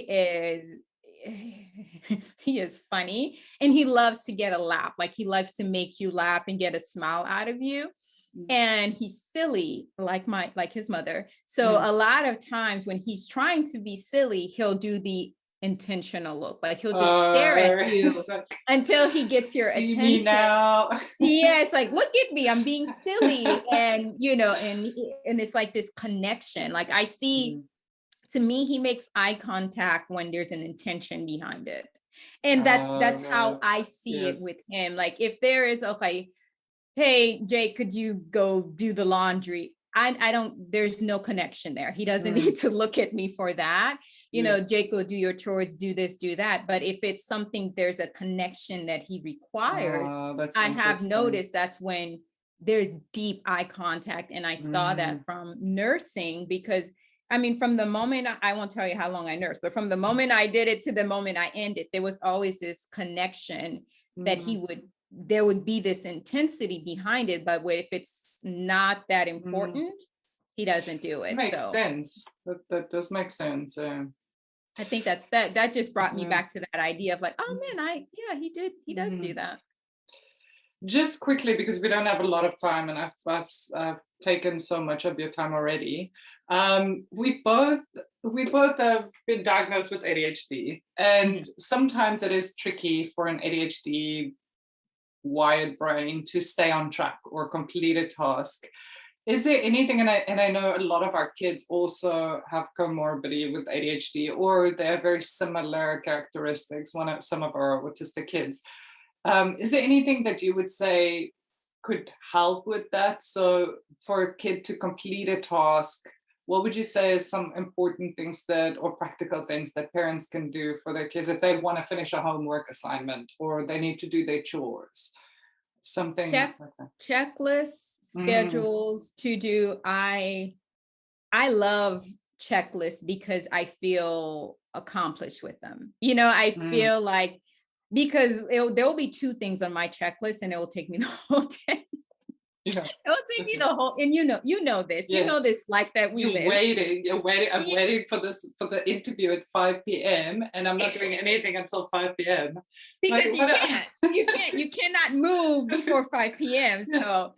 Speaker 2: is funny and he loves to get a laugh. Like he loves to make you laugh and get a smile out of you.
Speaker 1: mm,
Speaker 2: And he's silly like his mother. So
Speaker 1: mm.
Speaker 2: a lot of times when he's trying to be silly, he'll do the intentional look. Like he'll just stare at you
Speaker 1: It's like,
Speaker 2: until he gets your
Speaker 1: see me
Speaker 2: attention.
Speaker 1: now.
Speaker 2: Yeah, it's like, look at me, I'm being silly. And and it's like this connection. Like I see,
Speaker 1: Mm.
Speaker 2: to me, he makes eye contact when there's an intention behind it. And that's how
Speaker 1: Right.
Speaker 2: I see it
Speaker 1: Yes.
Speaker 2: with him. Like if there is, okay, hey Jake, could you go do the laundry? I don't, there's no connection there. He doesn't
Speaker 1: Mm.
Speaker 2: need to look at me for that.
Speaker 1: Yes.
Speaker 2: Jake, will do your chores, do this, do that. But if it's something, there's a connection that he requires,
Speaker 1: That's
Speaker 2: I have
Speaker 1: interesting.
Speaker 2: noticed that's when there's deep eye contact. And I saw that
Speaker 1: Mm.
Speaker 2: from nursing, because I mean, from the moment I won't tell you how long I nursed, but from the moment I did it to the moment I ended, there was always this connection that
Speaker 1: Mm.
Speaker 2: there would be this intensity behind it. But if it's not that
Speaker 1: Mm.
Speaker 2: important, he doesn't do it.
Speaker 1: Makes
Speaker 2: So
Speaker 1: sense. That does make sense.
Speaker 2: I think that just brought me
Speaker 1: Yeah.
Speaker 2: back to that idea of like, oh
Speaker 1: Mm.
Speaker 2: man, he does do
Speaker 1: Mm.
Speaker 2: that.
Speaker 1: Just quickly, because we don't have a lot of time, and I've taken so much of your time already. We both have been diagnosed with ADHD, and
Speaker 2: Mhm.
Speaker 1: sometimes it is tricky for an ADHD wired brain to stay on track or complete a task. Is there anything, and I know a lot of our kids also have comorbidity with ADHD, or they have very similar characteristics, some of our autistic kids. Is there anything that you would say could help with that? So for a kid to complete a task, what would you say is some important things or practical things that parents can do for their kids if they want to finish a homework assignment or they need to do their chores? Something
Speaker 2: Check
Speaker 1: like that.
Speaker 2: checklists,
Speaker 1: Mm,
Speaker 2: schedules to do. I love checklists because I feel accomplished with them. I
Speaker 1: Mm,
Speaker 2: feel like because there will be two things on my checklist and it will take me the whole day.
Speaker 1: yeah.
Speaker 2: It will take me
Speaker 1: Okay.
Speaker 2: the whole, and
Speaker 1: Yes.
Speaker 2: this life that we live.
Speaker 1: You're waiting. I'm
Speaker 2: Yeah,
Speaker 1: waiting for the interview at 5 p.m. and I'm not doing anything until 5 p.m. Like
Speaker 2: because
Speaker 1: what?
Speaker 2: you cannot move before 5 p.m.
Speaker 1: Yes,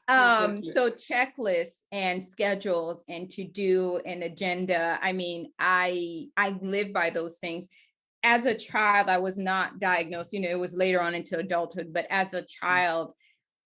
Speaker 1: exactly.
Speaker 2: So checklists and schedules and to do an agenda. I mean, I live by those things. As a child, I was not diagnosed, it was later on into adulthood, but as a child,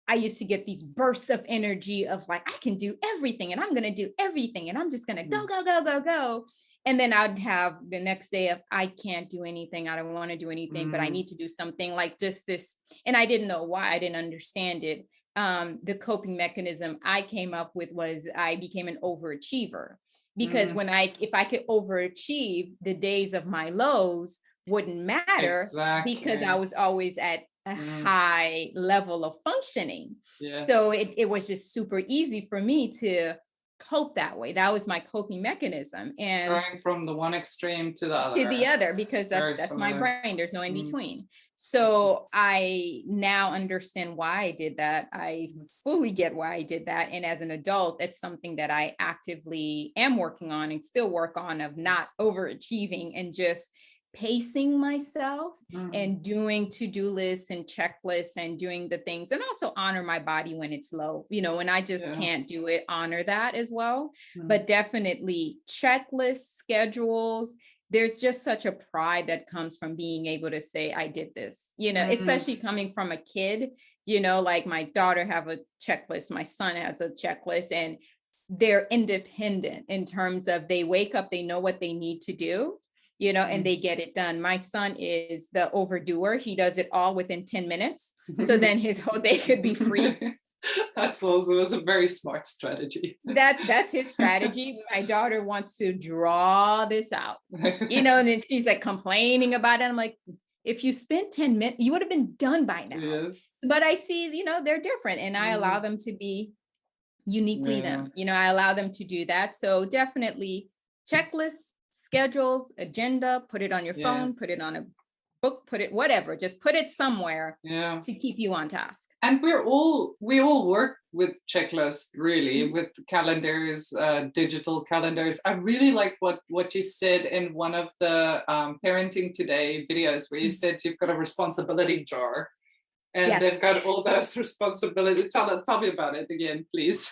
Speaker 2: I used to get these bursts of energy of like, I can do everything and I'm going to do everything and I'm just going to go,
Speaker 1: Mm,
Speaker 2: go, go, go, go. And then I'd have the next day of, I can't do anything. I don't want to do anything, but I
Speaker 1: mm,
Speaker 2: need to do something like just this. And I didn't know why. I didn't understand it. The coping mechanism I came up with was I became an overachiever because
Speaker 1: mm,
Speaker 2: if I could overachieve, the days of my lows wouldn't matter because I
Speaker 1: exactly.
Speaker 2: was always at a
Speaker 1: Mm,
Speaker 2: high level of functioning.
Speaker 1: yes.
Speaker 2: So it was just super easy for me to cope that way. That was my coping mechanism. And
Speaker 1: Going from the one extreme to the
Speaker 2: to the
Speaker 1: other.
Speaker 2: other,
Speaker 1: It's
Speaker 2: because that's
Speaker 1: very
Speaker 2: my
Speaker 1: similar.
Speaker 2: brain. There's no in
Speaker 1: Mm,
Speaker 2: between.
Speaker 1: mhm,
Speaker 2: So I now understand why I did that. I
Speaker 1: mhm,
Speaker 2: fully get why I did that. And as an adult, it's something that I actively am working on and still work on, of not overachieving and just pacing myself
Speaker 1: mhm.
Speaker 2: and doing to-do lists and checklists and doing the things, and also honor my body when it's low. When I just can't
Speaker 1: Yes.
Speaker 2: do it, honor that as well.
Speaker 1: Mm,
Speaker 2: But definitely checklists, schedules, there's just such a pride that comes from being able to say, I did this,
Speaker 1: mm,
Speaker 2: especially coming from a kid, like my daughter have a checklist, my son has a checklist, and they're independent in terms of they wake up, they know what they need to do, and
Speaker 1: mm.
Speaker 2: they get it done. My son is the overdoer. He does it all within 10 minutes. So then his whole day could be free.
Speaker 1: That's a very smart strategy.
Speaker 2: That's his strategy. My daughter wants to draw this out, and then she's like complaining about it. I'm like, if you spent 10 minutes, you would have been done by now.
Speaker 1: Yes.
Speaker 2: But I see, they're different and I allow
Speaker 1: Mm,
Speaker 2: them to be uniquely
Speaker 1: yeah.
Speaker 2: them. I allow them to do that. So definitely checklists, schedules, agenda, put it on your
Speaker 1: Yeah.
Speaker 2: phone, put it on a book, put it whatever, just put it somewhere
Speaker 1: Yeah.
Speaker 2: to keep you on task.
Speaker 1: And we all work with checklists, really, with calendars, digital calendars. I really like what you said in one of the Parenting Today videos, where you said you've got a responsibility jar and they've
Speaker 2: Yes.
Speaker 1: got all those responsibilities. Tell me about it again, please.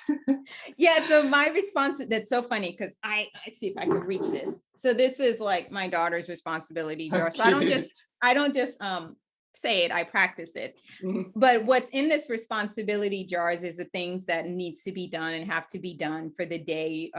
Speaker 2: Yeah, so my response, that's so funny because I see if I could reach this. So this is like my daughter's responsibility
Speaker 1: How
Speaker 2: jar. So I don't just
Speaker 1: cute.
Speaker 2: say it, I practice it.
Speaker 1: Mhm,
Speaker 2: But what's in this responsibility jars is the things that needs to be done and have to be done for the day,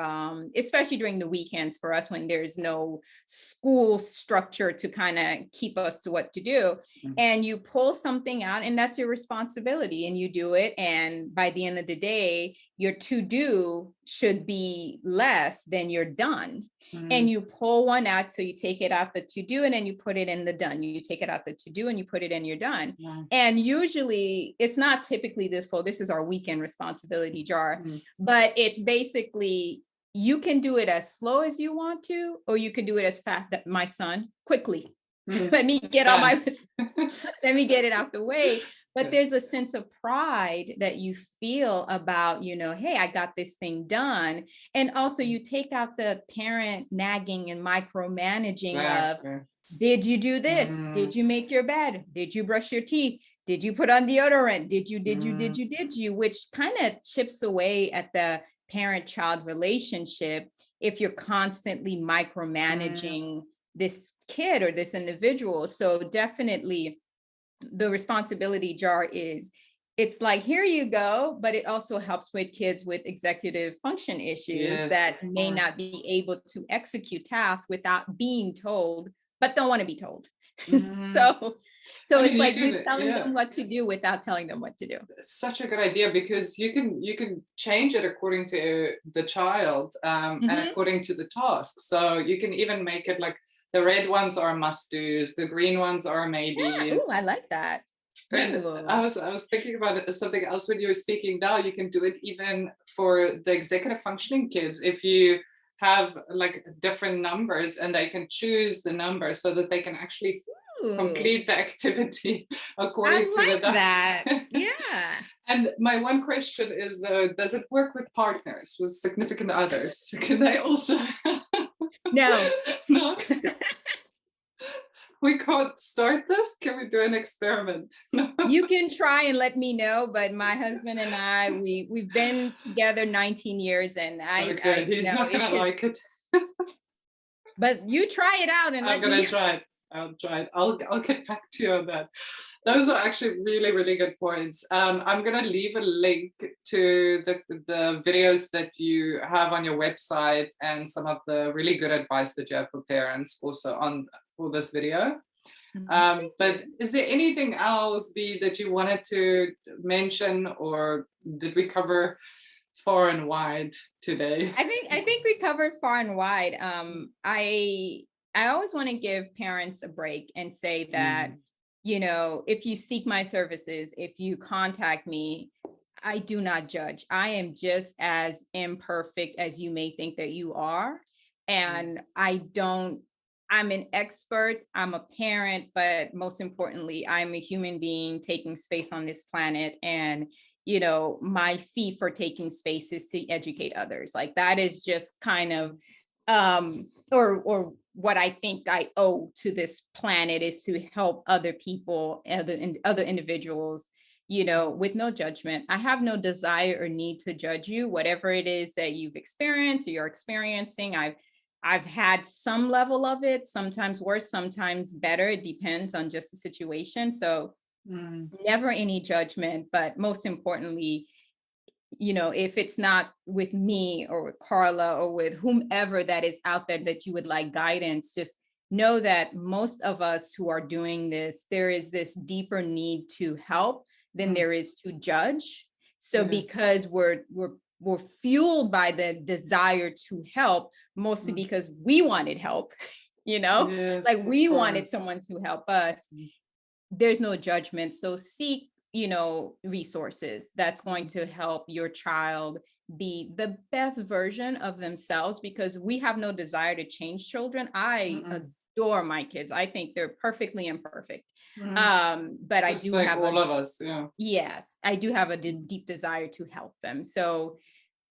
Speaker 2: especially during the weekends for us when there's no school structure to kind of keep us to what to do.
Speaker 1: mhm,
Speaker 2: And you pull something out and that's your responsibility and you do it. And by the end of the day, your to do should be less than you're done. And
Speaker 1: mhm.
Speaker 2: you pull one out, so you take it out the to do and then you put it in the done. You take it out the to do and you put it in your done.
Speaker 1: Yeah.
Speaker 2: And usually it's not typically this full. This is our weekend responsibility jar,
Speaker 1: Mhm.
Speaker 2: but it's basically you can do it as slow as you want to, or you can do it as fast that my son quickly.
Speaker 1: Mhm.
Speaker 2: Let me get all
Speaker 1: Done.
Speaker 2: my let me get it out the way. But
Speaker 1: Yeah.
Speaker 2: there's a sense of pride that you feel about, hey, I got this thing done. And also you take out the parent nagging and micromanaging of,
Speaker 1: Exactly.
Speaker 2: did you do this?
Speaker 1: Mm,
Speaker 2: Did you make your bed? Did you brush your teeth? Did you put on deodorant?
Speaker 1: mm,
Speaker 2: Did you? Which kind of chips away at the parent-child relationship if you're constantly
Speaker 1: mm.
Speaker 2: micromanaging this kid or this individual. So definitely the responsibility jar is, it's like, here you go, but it also helps with kids with executive function issues
Speaker 1: Yes, of
Speaker 2: that may
Speaker 1: course.
Speaker 2: not be able to execute tasks without being told, but don't want to be told.
Speaker 1: Mm.
Speaker 2: so
Speaker 1: I
Speaker 2: so
Speaker 1: mean,
Speaker 2: it's
Speaker 1: you
Speaker 2: like you're
Speaker 1: can,
Speaker 2: telling
Speaker 1: yeah.
Speaker 2: them what to do without telling them what to do.
Speaker 1: It's such a good idea because you can change it according to the child, and
Speaker 2: Mhm.
Speaker 1: according to the task. So you can even make it like the red ones are must do's, the green ones are
Speaker 2: Yeah. Ooh,
Speaker 1: maybes.
Speaker 2: I like that.
Speaker 1: And
Speaker 2: Ooh.
Speaker 1: I was thinking about it as something else when you were speaking now. You can do it even for the executive functioning kids. If you have like different numbers, and they can choose the number so that they can actually
Speaker 2: Ooh,
Speaker 1: complete the activity according to
Speaker 2: I
Speaker 1: the
Speaker 2: like that.
Speaker 1: number.
Speaker 2: Yeah.
Speaker 1: And my one question is though, does it work with partners, with significant others? Can they also?
Speaker 2: No.
Speaker 1: No, we can't start this. Can we do an experiment? No.
Speaker 2: You can try and let me know, but my husband and I, we've been together 19 years, and
Speaker 1: Okay,
Speaker 2: I
Speaker 1: he's
Speaker 2: know
Speaker 1: not gonna
Speaker 2: it's just,
Speaker 1: like it.
Speaker 2: but you try it out and
Speaker 1: I'm
Speaker 2: let me
Speaker 1: gonna
Speaker 2: know.
Speaker 1: try it. I'll try it. I'll get back to you on that. Those are actually really, really good points. I'm gonna leave a link to the videos that you have on your website and some of the really good advice that you have for parents also on for this video.
Speaker 2: Thank
Speaker 1: But
Speaker 2: you.
Speaker 1: is there anything else, B, that you wanted to mention, or did we cover far and wide today?
Speaker 2: I think we covered far and wide. I always want to give parents a break and say that,
Speaker 1: Mm,
Speaker 2: if you seek my services, if you contact me, I do not judge. I am just as imperfect as you may think that you are.
Speaker 1: mm,
Speaker 2: And I'm an expert, I'm a parent, but most importantly, I'm a human being taking space on this planet. And, my fee for taking space is to educate others. Like that is just kind of, or what I think I owe to this planet is to help other people, other individuals, with no judgment. I have no desire or need to judge you, whatever it is that you've experienced or you're experiencing. I've had some level of it, sometimes worse, sometimes better. It depends on just the situation. So
Speaker 1: mm,
Speaker 2: never any judgment, but most importantly, if it's not with me or with Carla or with whomever that is out there that you would like guidance, just know that most of us who are doing this, there is this deeper need to help than
Speaker 1: mm.
Speaker 2: there is to judge. So
Speaker 1: Yes.
Speaker 2: because we're fueled by the desire to help, mostly
Speaker 1: Mm.
Speaker 2: because we wanted help, like
Speaker 1: Yes, of
Speaker 2: we wanted
Speaker 1: course.
Speaker 2: someone to help us,
Speaker 1: Mm,
Speaker 2: there's no judgment. So seek, resources that's going
Speaker 1: mm,
Speaker 2: to help your child be the best version of themselves, because we have no desire to change children. I
Speaker 1: mm,
Speaker 2: adore my kids. I think they're perfectly imperfect.
Speaker 1: mm.
Speaker 2: But I
Speaker 1: Just
Speaker 2: do
Speaker 1: like
Speaker 2: have
Speaker 1: all of us, yeah.
Speaker 2: yes, I do have a
Speaker 1: Mm,
Speaker 2: deep desire to help them. So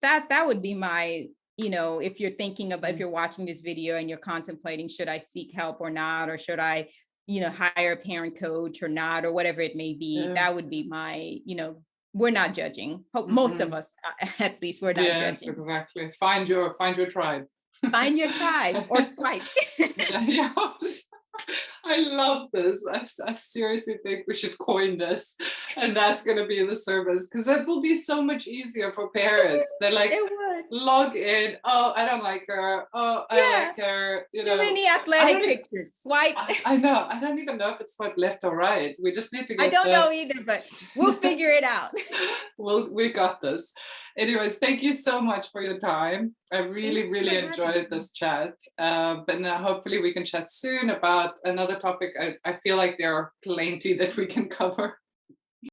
Speaker 2: that would be my, if you're thinking about, if
Speaker 1: mm.
Speaker 2: you're watching this video and you're contemplating, should I seek help or not, or should I, hire a parent coach or not, or whatever it may be,
Speaker 1: Yeah.
Speaker 2: that would be my, we're not judging. Hope most of
Speaker 1: Mm-mm.
Speaker 2: us, at least, we're not
Speaker 1: Yes,
Speaker 2: judging.
Speaker 1: exactly. Find your tribe.
Speaker 2: Find your tribe or swipe.
Speaker 1: Yeah, yeah. I love this. I seriously think we should coin this, and that's going to be the service, because that will be so much easier for parents. They're like,
Speaker 2: It would.
Speaker 1: log in. Oh, I don't like her. Oh, I
Speaker 2: Yeah.
Speaker 1: like her.
Speaker 2: Too many
Speaker 1: I
Speaker 2: athletic
Speaker 1: don't.
Speaker 2: pictures. Swipe.
Speaker 1: I know. I don't even know if it's swipe left or right. We just need to
Speaker 2: I
Speaker 1: get
Speaker 2: don't
Speaker 1: the.
Speaker 2: know either, but we'll figure it out.
Speaker 1: Well, we got this. Anyways, thank you so much for your time. I
Speaker 2: Thank
Speaker 1: really,
Speaker 2: you for
Speaker 1: really
Speaker 2: having
Speaker 1: enjoyed
Speaker 2: me.
Speaker 1: this chat. But now hopefully we can chat soon about another topic. I feel like there are plenty that we can cover.